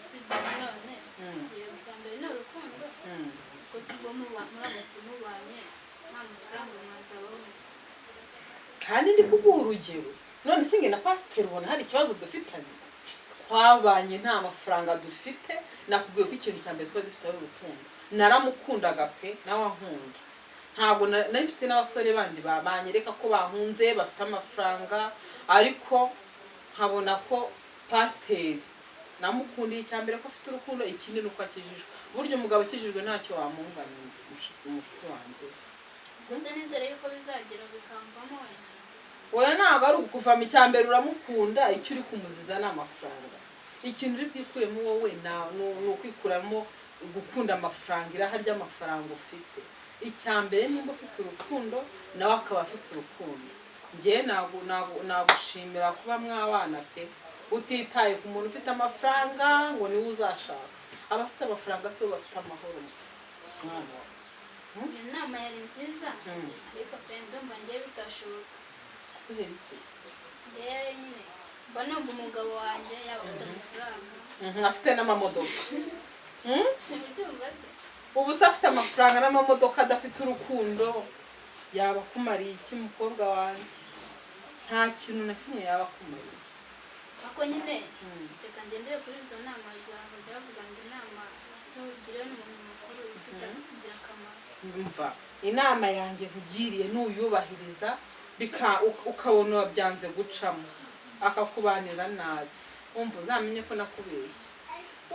Sibyo none. Icyambere ni urukundo. Ko sibwo muramutse mubanye nta mafaranga mwazabaho. Kandi ndi kuguha urugero. None singe na pasiteri ubona hari ikibazo dufitanye. Twabanye nta mafaranga dufite nakubwiye ko ikintu cyambere twari dufite ari urukundo. Naramukundaga pe nawe ankunda. Ntabwo nafite n'abasore bandi babanyereka ko bankunze bafite amafaranga ariko nkabona ko pasiteri namukundiye icyambere ko afite urukundo ikindi nuko akijijwe. Buryo umugabo ukijijwe ntacyo wamunganira umushuti wanjye. gusa nizere yuko bizagera bikamvamo wenda. Oya ntabwo ari ukuvamo icyambere uramukunda icyo uri kumuziza n'amafaranga. Ikintu uri kwikuremo wowe ni ukwikuramo gukunda amafaranga iraharya amafaranga ufite. Icyambere nimba ufite urukundo nawe akaba afite urukundo. Njye nagushimira kuba mwabana pe utitaye ku muntu ufite amafaranga ngo niwe uzashaka. Abafite amafaranga se bafite amahoro mwana. Iyo nama yari nziza ariko pe ndumva ngiye bitashoboka. Kubera iki se? Ngewe nyine mba numva umugabo wanjye yaba afite amafaranga afite n'amamodoka. Ubyumva se? Ubu se afite amafaranga n'amamodoka adafite urukundo yaba akumariye iki mukobwa wanjye? Nta kintu na kimwe yaba akumariye. Ako nyine reka ngendere kuri izo nama zawe ndavuga ngo inama ntugire n'umuntu mukuru kugira akamaro. Umva inama yanjye nkugiriye n'uyubahiriza ukabona wabyanze gucamo akakubanira nabi. Umva uzamenye ko nakubeshye.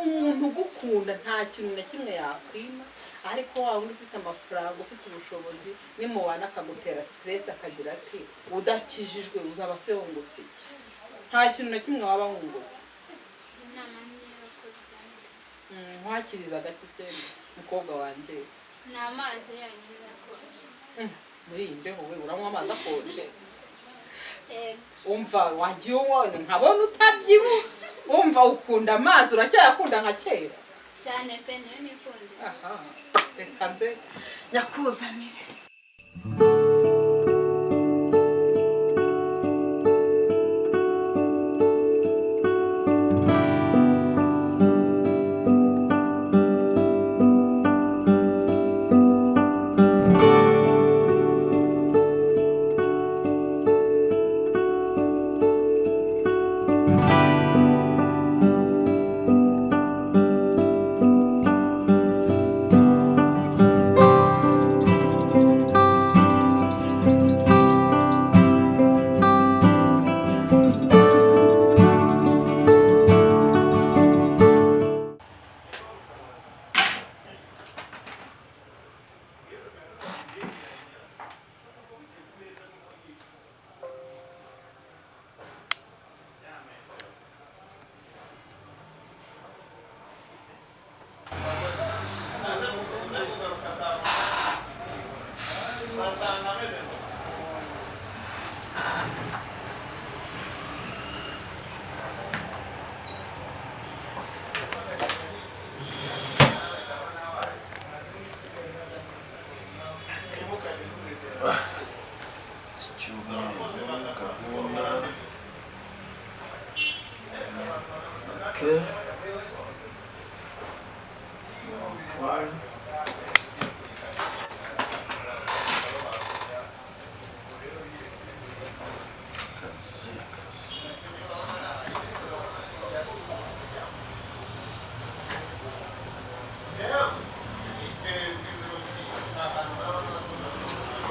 Umuntu ugukunda nta kintu na kimwe yakwima, ariko wawe ufite amafaranga ufite ubushobozi nimubana akagutera stress akagira ati udakijijwe uzaba se wungutse iki? Nta kintu na kimwe waba wungutse. Inama niyo yakoze cyane. Nkwakiriza gati se mukobwa wanjye? Ni amazi yanyine yakonje. Muri iyi mbeho we uranywa amazi akonje? Umva wagiye ubone nkabona utabyibuha. Umva ukunda amazi uracyayakunda nka kera? Cyane pe niyo nikundira. Aha reka nze nyakuzanire.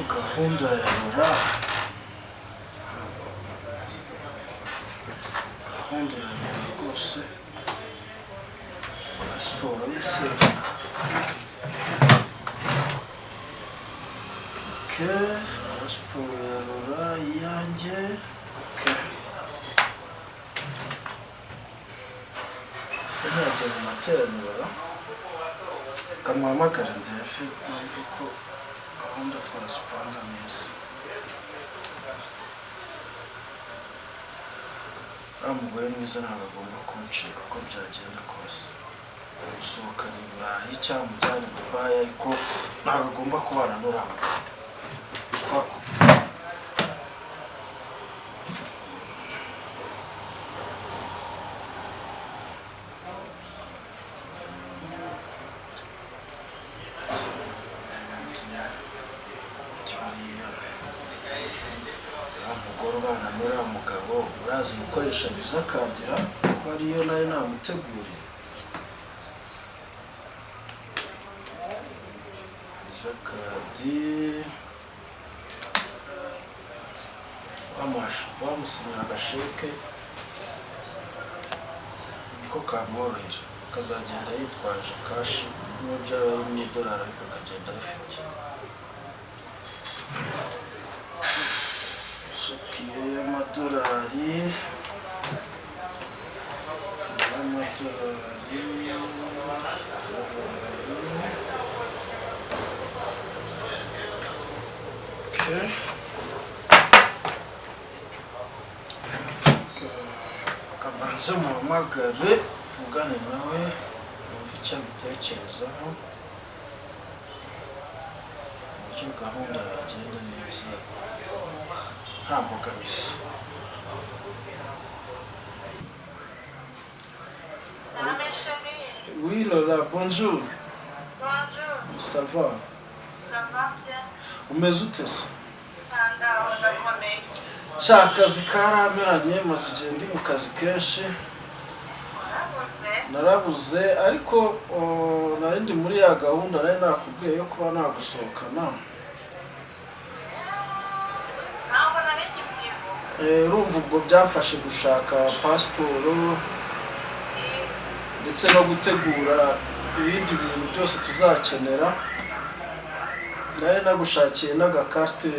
Gahunda ya Rora, gahunda ya Rora rwose siporo y'isi. Siporo ya Rora iyanjye. Sinajya mu materaniro kamuhamagara ndebe numva ko gahunda twazipanga neza. Mugore mwiza ntabwo agomba kuncika uko byagenda kose. Gusohokana i Burayi cyangwa mujyane Dubai, ariko ntabwo agomba kubana n'uramba. Ubana n'uriya mugabo urazi gukoresha visa kadira ko ariyo nari namuteguriye. Visa kadi bamusinyira agasheke niko kamworohera, akazagenda yitwaje kashi n'ibyo byaba ari mu idolari ariko akagenda abifite. amadolari okay. Kabanze muhamagare vugane nawe numva icyo abitekerezaho uburyo gahunda yagenda neza nta mbogamizi. Oui Lola, bonjour. Bonjour. Ça va? Ça va bien? Umeze ute se? Ndakomeye. Sha akazi karameranye maze igihe ndi mu kazi kenshi narabuze ariko nari ndi muri ya gahunda nari nakubwiye yo kuba nagusohokana. Ntabwo nari ngibyibuka. Urumva ubwo byamfashe gushaka pasiporo ndetse no gutegura ibindi bintu byose tuzakenera. Nari nagushakiye n'agakarte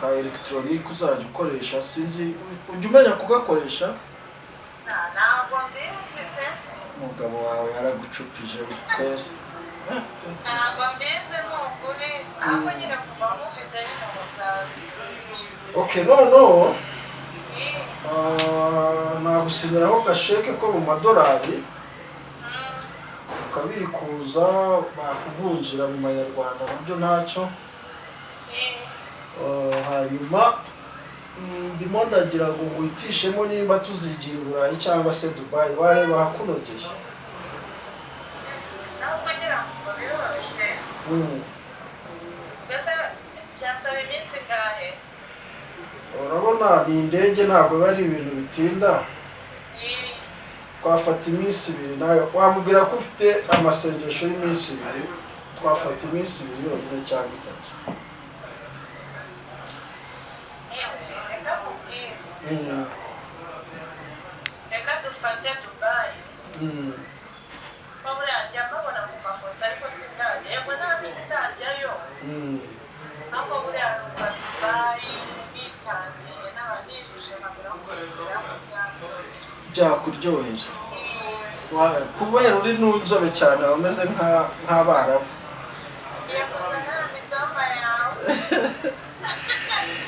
ka electronique uzajya ukoresha, sinzi ujya umenya kugakoresha? Ntabwo mbizi pe. Umugabo wawe yaragucupije kwezi. Ntabwo mbizi ni ukuri, ahubwo nyine kuva mufite nyine musaza. Okay, no. Nagusinyiraho gasheke ko mu madolari ukabikuza bakuvunjira mu manyarwanda nabyo ntacyo. Hanyuma ndimo ndagira ngo nguhitishemo nimba tuzigira i Burayi cyangwa se Dubai, wareba hakunogeye. Ntabwo ngira ngo biroroshye. Mbese byasaba iminsi ingahe? Urabona ni indege ntabwo biba ari ibintu bitinda. Twafata iminsi 2 nayo wamubwira ko ufite amasengesho y'iminsi 2, twafata iminsi 2 yonyine cyangwa 3. Reka dufate Dubai. Babura njya mbabona mu mafoto ariko sindajya. Yego ntabwo sindajyayo. Ahubwo buriya numva Dubai bitangiye n'abanyijije nkabura byakuryohera. Kubera uri n'inzobe cyane wameze nk'abarabu.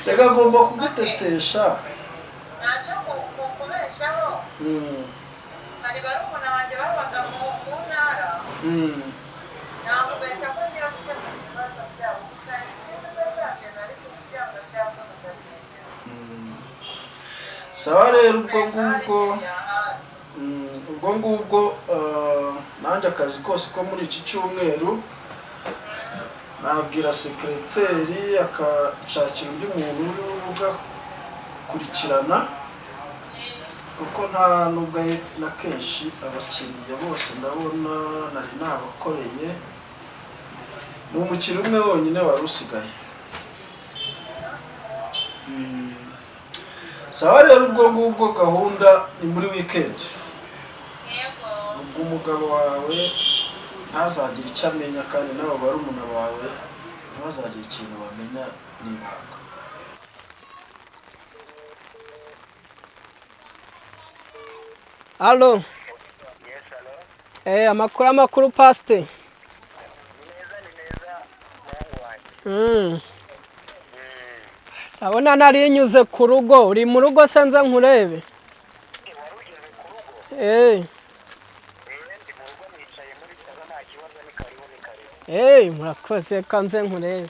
Reka agomba kugutetesha. Ntacyo kubeshyaho. Hari barumuna banjye babaga mu ntara. Ntabwo beshya ko ngira gukemura ibibazo byabo gusa ibintu bizagenda ariko kubyanga byakomeza bigenda. Sawa rero ubwo ngubwo nanjye akazi kose ko muri iki cyumweru nabwira sekreteri akashakira undi muntu ugakurikirana kuko nta nubwo na kenshi abakiriya bose ndabona nari nabakoreye, ni umukiriya umwe wonyine wari usigaye. Sawa rero ubwo ngubwo gahunda ni muri weekend. Ubwo umugabo wawe ntazagira icyo amenya kandi nabo barumuna bawe ntabazagira ikintu bamenya n'ibanga. Allo. Amakuru pasite. Abona nari nyuze ku rugo, uri mu rugo se nze nkurebe? Murakoze kanze nkurebe.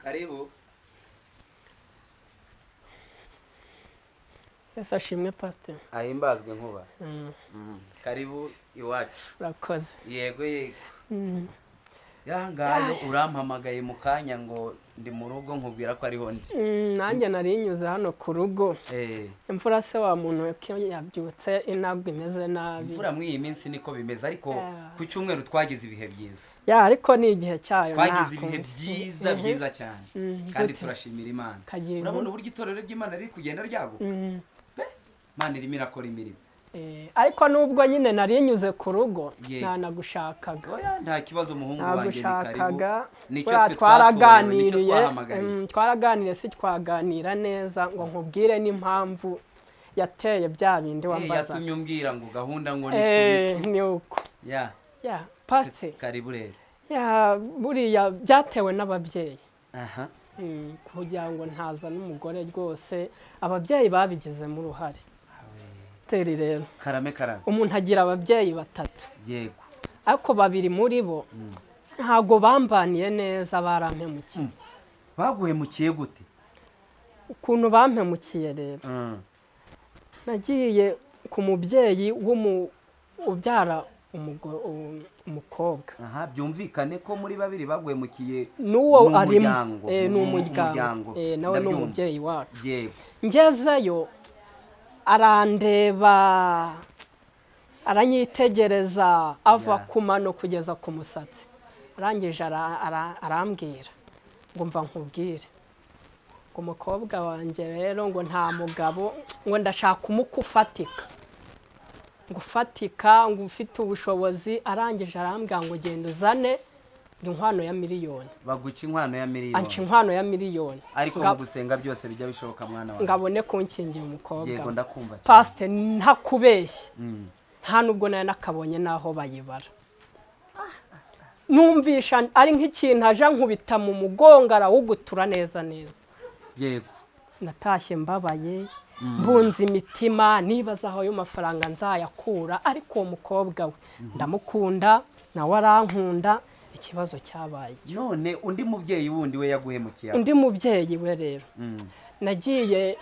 Karibu. Yesu ashimwe pastor. Ahimbazwe nkuba. Karibu iwacu. Urakoze. Yego yego. Yangayo urampamagaye mu kanya ngo ndi mu rugo nkubwira ko ariho ndi. Nanjye narinyuze hano ku rugo. Imfura se wa muntu yabyutse inagwa imeze nabi. Imfura muri iyi minsi niko bimeze ariko ku cyumweru twagize ibihe byiza. Ariko ni igihe cyayo twagize ibihe byiza cyane kandi turashimira Imana. Urabona uburyo itorero ry'Imana riri kugenda ryaguka. Imana irimo irakora imirimo. Ariko nubwo nyine narinyuze ku rugo ntanagushakaga. Oya nta kibazo umuhungu wanjye ni karibu. Twaraganiriye si twaganira neza ngo nkubwire n'impamvu yateye bya bindi wambaza. Yatumye umbwira ngo gahunda ngo ni ni uko. Pastor. Karibu rero. Buriya byatewe n'ababyeyi. Kugira ngo ntaza n'umugore rwose ababyeyi babigizemo uruhare. Rero karame umuntu agira ababyeyi batatu. Yego. Ariko babiri muri bo ntago bambaniye neza barampemukiye. Baguhemukiye gute? Ukuntu bampemukiye rero. Nagiye ku mubyeyi ubyara umukobwa. Byumvikane ko muri babiri baguhemukiye n'uwo arimo n'umuryango. Nawe ni umubyeyi wacu. Yego. Ngezeyo arandeba aranyitegereza ava ku mano kugeza ku musatsi. Arangije arambwira ngo mva nkubwire ngo umukobwa wanjye rero ngo nta mugabo ngo ndashaka umukufatika ngo ufatika ngo ufite ubushobozi. Arangije arambwira ngo genda uzane inkwano ya miliyoni. Baguca inkwano ya miliyoni. Anca inkwano ya miliyoni. Ariko mu gusenga byose bijya bishoboka mwana wawe. Ngabone kunkingira umukobwa. Yego ndakumva cyane. Pastor ntakubeshye. Nta nubwo nayo nakabonye naho bayibara. Numvisha ari nk'ikintu aje nkubita mu mugongo arawugutura neza. Yego. Natashye mbabaye mbunze imitima nibaza aho yo mafaranga nzayakura. Ariko uwo mukobwa we ndamukunda nawe arankunda. Ikibazo cyabaye none undi mubyeyi wundi we yaguhemukiye. Undi mubyeyi we rero nagiye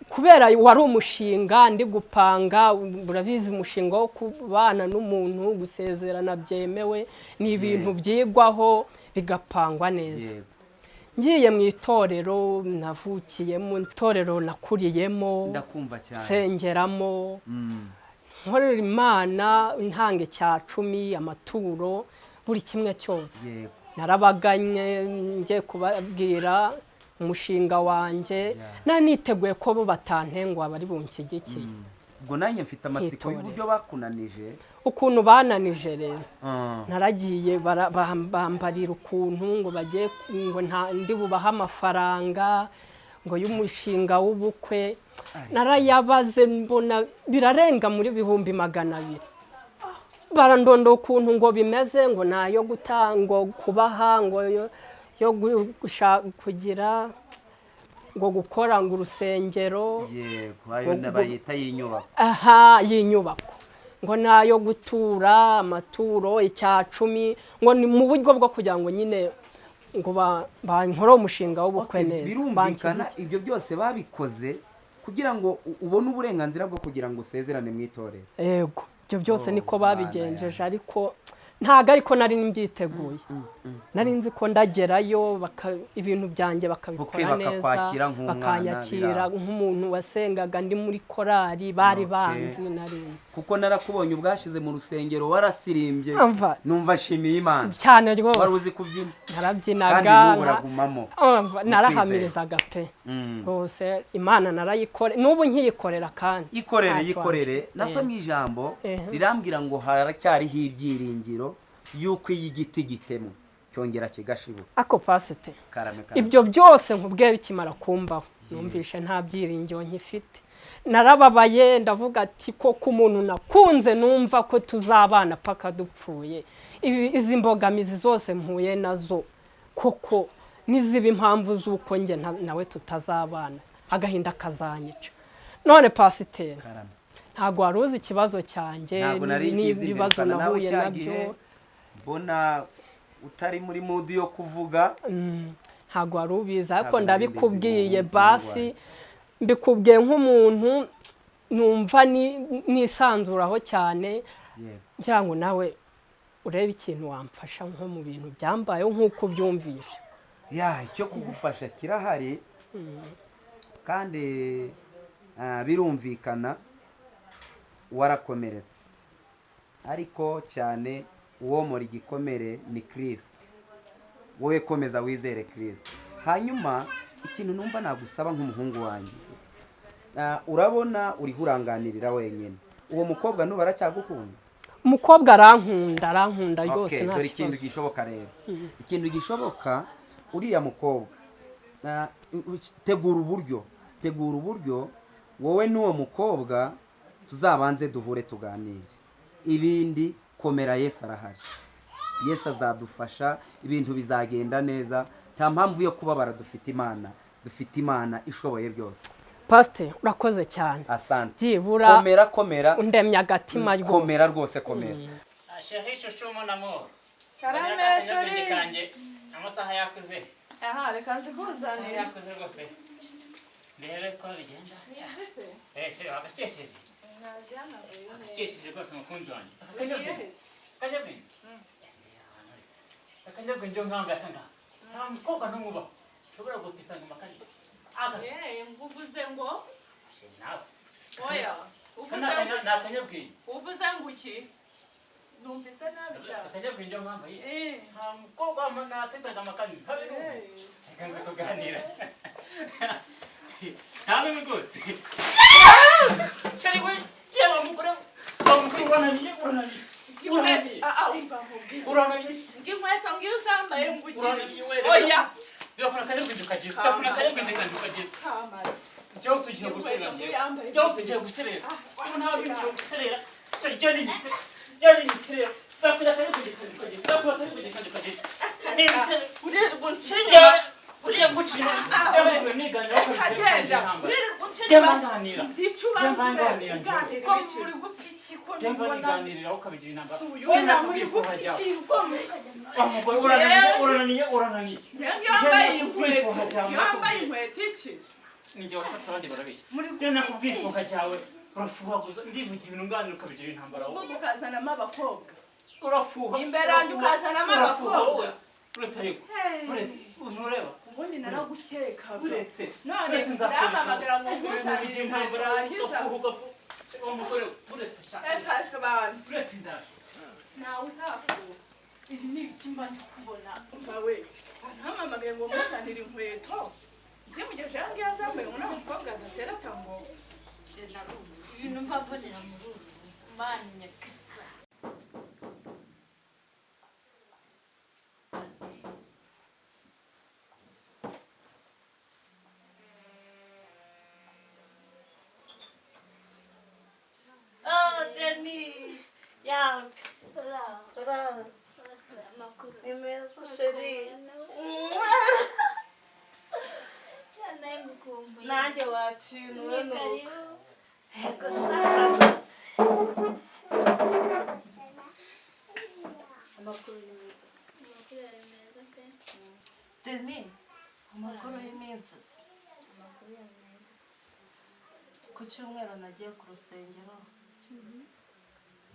kubera wari umushinga ndi gupanga. Burabizi umushinga wo kubana n'umuntu gusezerana byemewe ni ibintu byigwaho bigapangwa neza. Ngiye mu itorero navukiyemo, itorero nakuriyemo, ndakumva cyane, sengeramo, nkorera Imana ntange cya 10 amaturo buri kimwe cyose. Narabaganye ngiye kubabwira umushinga wanjye naniteguye ko bo batantengwa bari bunshyigikiye. Ubwo nanjye mfite amatsiko y'uburyo bakunanije. Ukuntu bananije rero naragiye bambarira ukuntu ngo bagiye ngo ndi bubaha amafaranga ngo y'umushinga w'ubukwe. Narayabaze mbona birarenga muri 200,000. Barandondo ukuntu ngo bimeze ngo nayo gutanga kubaha ngo yo kugira ngo gukora ngo urusengero. Yego ayo nabayita y'inyubako. Y'inyubako ngo nayo gutura amaturo icya 10 ngo ni mu buryo bwo kugira ngo nyine ngo bankora umushinga w'ubukwe neza. Birumvikana ibyo byose babikoze kugira ngo ubone uburenganzira bwo kugira ngo usezerane mu itorero. Yego ibyo byose niko babigenjeje ariko ntago ariko nari nimbyiteguye. Nari nzi ko ndagerayo ibintu byanjye bakabikora neza bakanyakira nk'umuntu wasengaga ndi muri korali bari banzi nari. Kuko narakubonye ubwashize mu rusengero warasirimbye numva shimiye Imana cyane rwose. Wari uzi kubyina? Narabyinaga kandi n'uragumamo. Narahamirizaga pe bose Imana narayikore n'ubu nkiyikorera kandi. Yikorere nasomye ijambo rirambwira ngo haracyariho ibyiringiro yuko igiti gitemo cyongera kigashibuka. Ako pasite ibyo byose nkubwiye bikimara kumbaho numvishe nta byiringiro nkifite. Narababaye ndavuga ati ko ku muntu nakunze numva ko tuzabana paka dupfuye. Izi mbogamizi zose mpuye nazo koko niziba impamvu z'uko nge nawe tutazabana agahinda kazanyica. None pasiteri ntago waruzi ikibazo cyanjye n'ibibazo nahuye nabyo. Mbona utari muri mood yo kuvuga. Ntago warubiza ariko ndabikubwiye basi mbikubwiye nk'umuntu numva nisanzuraho cyane ngira ngo nawe urebe ikintu wamfasha nko mu bintu byambayeho nk'uko ubyumvishe. icyo kugufasha kirahari kandi birumvikana warakomeretse ariko cyane uwomora igikomere ni Kristo. Wowe komeza wizere Kristo. Hanyuma ikintu numva nagusaba nk'umuhungu wanjye, urabona uri huranganirira wenyine, uwo mukobwa nuba aracyagukunda? Umukobwa arankunda yose nta dore ikintu gishoboka rero. Ikintu gishoboka, uriya mukobwa tegura uburyo wowe n'uwo mukobwa tuzabanze duhure tuganire, ibindi komera, Yesu arahari, Yesu azadufasha, ibintu bizagenda neza, nta mpamvu yo kubabara. Dufite Imana ishoboye byose. Pastor urakoze cyane. Asante. Komera undemye agatima rwose. Komera rwose komera. Shahisho shomo namoro. Karame shori kanje amasaha yakuze. Aha reka nzikuzanire. Yakuze rwose. Ndebe ko bigenda. Sheri agakesheje. Naziyana rwose. Agakesheje rwose mukunzi wanjye. Akajya njo nkanga sanga. Nta mukobwa n'umuba. Shobora gutitanga makani. Nguvuze ngo nawe. Oya, uvuze ngo iki? Numvise nabi cyane. Akajya njo nkanga ye. Nta mukobwa natitanga makani. Reka kuganira. Ntawe rwose. Shari we, yaba mukore. Urananiye. Urananiye. Ngimweto ngiyusambaye ngugize. Oya. Ndakora kajya kujya kagize. Njyewe tugiye guserera. Ntawe bigiye guserera. Jyani misirera. Bakunda kajya kujya. Urerwa nshinya. Uriya ngucira. Njyewe niganira kagenda. Urerwa nshinya. Zicubanza. Ko muri gupfiki ko niganirira ukabigira inamba. Wenda muri gupfiki ko Umugore urananiye. Yambaye inkweto iki? Ninjye wafata abandi barabeshya. Rero nakubwifuka cyawe urafuhaguza ndivuga ibintu nganira ukabigira intambara wowe. Uvuga ukazanamo abakobwa. Urafuha. Imbere yanjye ukazanamo abakobwa. Uretse ariko. Ntureba. Ubundi naragukekaga. Uretse. None ndahamagara ngo nkuzanire intambara ugafuha. Umugore uretse cyane. Ekashwe abantu. Uretse ndara. Nawe utafuha. Ibi ni ikimba ndikubona. Umvawe. Ntahamagaye ngo muzanire inkweto. Zimugeje yange yazambaye ngo n'umukobwa adatera tango. Ibintu mbabonera mu rugo. Mani nyakisa. Nanjye wakinwe nuko. Ego shara rwose. Amakuru y'iminsi. Amakuru yari meza pe. Deni, amakuru y'iminsi. Amakuru yari meza. Ku cyumweru nagiye ku rusengero.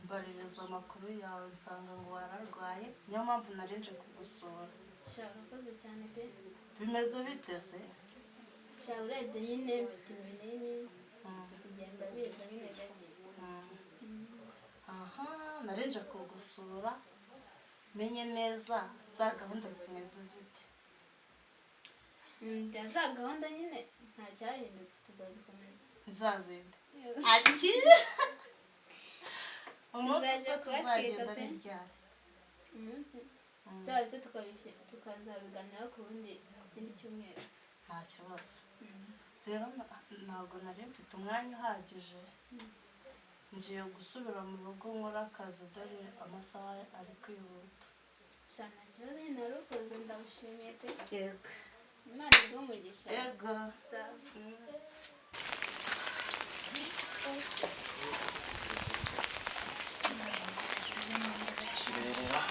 Mbaririza amakuru yawe nsanga ngo wararwaye, niyo mpamvu narinje kugusura. Urakoze cyane pe. Bimeze bite se? Urebye nyine mfite ibinini kugenda biza nyine gake. Aha, narinje kugusura menye neza za gahunda zimeze zite. Za gahunda nyine nta cyahindutse, tuzazikomeza. Zazinde. Ati tuzajya kubatwika pe. Umunsi se tukazabiganiraho ku kindi cyumweru. Nta kibazo. Rero ntabwo nari mfite umwanya uhagije, ngiye gusubira mu rugo nkora akazi, dore amasaha ari kwihuta. Nta kibazo nyine narukoze, ndagushimiye pe. Yego. Imana iguhe umugisha. Yego. Kirerera.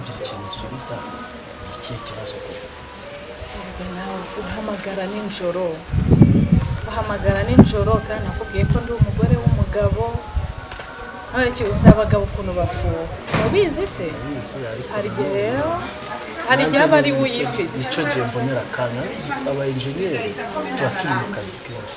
ntugire ikintu usubiza ikihe kibazo koko nawe uhamagara nijoro kandi nakubwiye ko ndi umugore w'umugabo none iki uzi abagabo ukuntu bafuha ubizi se hari igihe rero hari igihe aba ari we uyifite nicyo gihe mbonera akanya aba enjeniyeri tuba turi mu kazi kenshi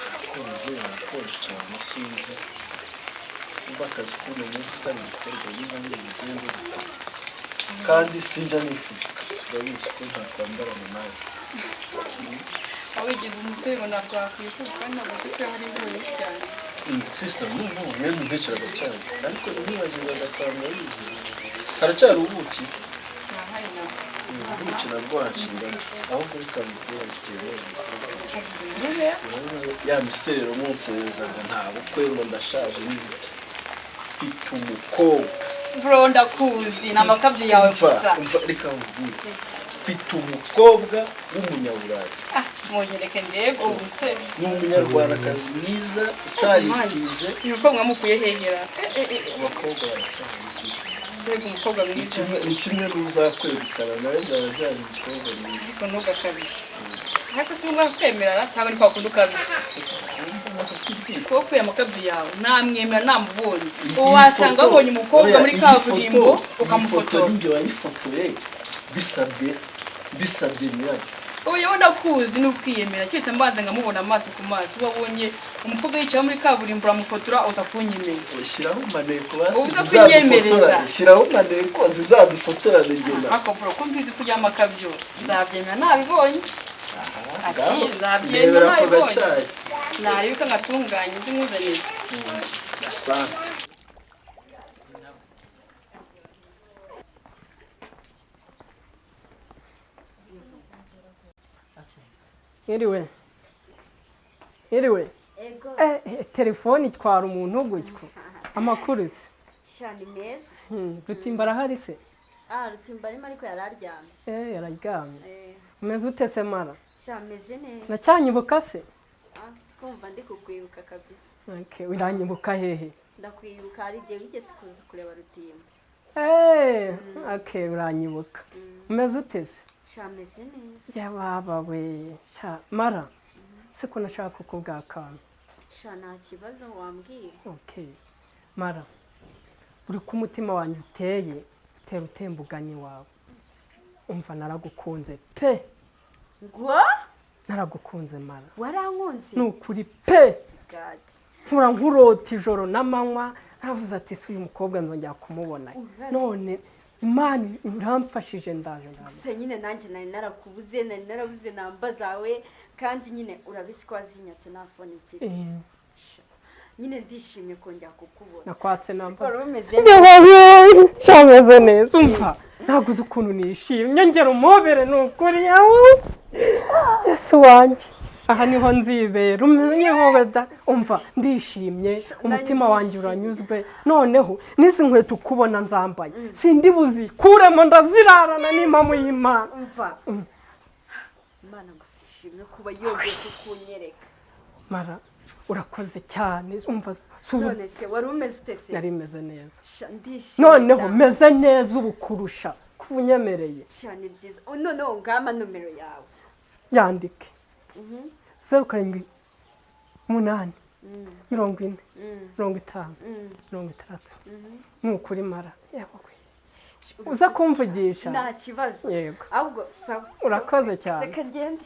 konje cyane sinzi niba akazi k'uno munsi kari gukorwa niba ngende kandi sinjya nifuza urabizi ko ntakwambarana nawe wigize umusore ngo ntabwo wakwifuza kandi ntabwo azi ko hari imvura nyinshi cyane sisita n'ubu mwene ntekeraga cyane ariko ntibagirwa agatanga yize haracyari ubuki ubuki nabwo hacira ahubwo bikamubwira ya miserero munserezaga nta bukwe ngo ndashaje n'ibiki mfite umukobwa bro ndakuzi ni amakabyo yawe gusa reka mubwire mfite umukobwa w'umunyaburayi mwonyereke ndebe ubuse ni umunyarwandakazi mwiza utarisize umukobwa mukuye hehera abakobwa baracyari mbega umukobwa mwiza ni kimwe n'uzakwegukana nawe byaba byari umukobwa mwiza ariko ntugakabije ariko si ngombwa kwemerana cyangwa ni kwa kundi ukabije kuko kuya amakabyo yawe namwemera namubonye ubu wasanga wabonye umukobwa muri kaburimbo ukamufotora ninjye wayifotoye bisabye nyirayo ubu yewe ndakuzi n'ukwiyemera keretse mbanza nkamubona amaso ku maso wabonye umukobwa yicaye muri kaburimbo uramufotora uza kunyemeza shyiraho maneko uza kunyemereza shyiraho maneko zizadufotorane ngena akobora ko mbizi kujya amakabyo nzabyemera nabibonye nzabyemera nabibonye naribika ngatunganya ibyo nkuzaniye asante Iriwe telefone itwara umuntu gutyo amakuru se shani meza Rutimbo arahari se Rutimbo arimo ariko yararyamye yararyamye umeze ute se mara shameze neza nacyanyibuka se kumva ndi kukwibuka kabisa uranyibuka hehe ndakwibuka hari igihe wigeze kuza kureba Rutimbo uranyibuka umeze ute se shameze neza yababa we mara siko nashaka kukubwira akantu nta kibazo wambwira mara uri ku mutima wanjye uteye utera utembuganye wawe umva naragukunze pe ngo naragukunze mara warankunze ni ukuri pe nkura nkurota ijoro n'amanywa ntavuze ati si uyu mukobwa nzongera kumubona none imana uramfashije ndaje gusa nyine nanjye nari narabuze namba zawe kandi nyine urabizi ko wazinyatse nta fone mfite nyine ndishimye kongera kukubona nakwatse namba shameze neza umva ntabwo uzi ukuntu nishimye ngera umubere ni ukuri yesu wanjye aha niho nzibera umenyeho weda umva ndishimye umutima wanjye uranyuzwe noneho n'izi nkweto ukubona nzambaye sindi buzikuremo ndazirarana n'impamvu y'Imana umva Imana gusishimye kuba yongeye kukunyereka mara urakoze cyane umva none se wari umeze ute se nari meze neza ndishimye noneho meze neza ubu kurusha kubunyemereye cyane byiza noneho ngama nomero yawe yandike 07 8 40 50 60 nukuri mara uza kumvugisha nta kibazo yego ahubwo sawa urakoze cyane reka ngende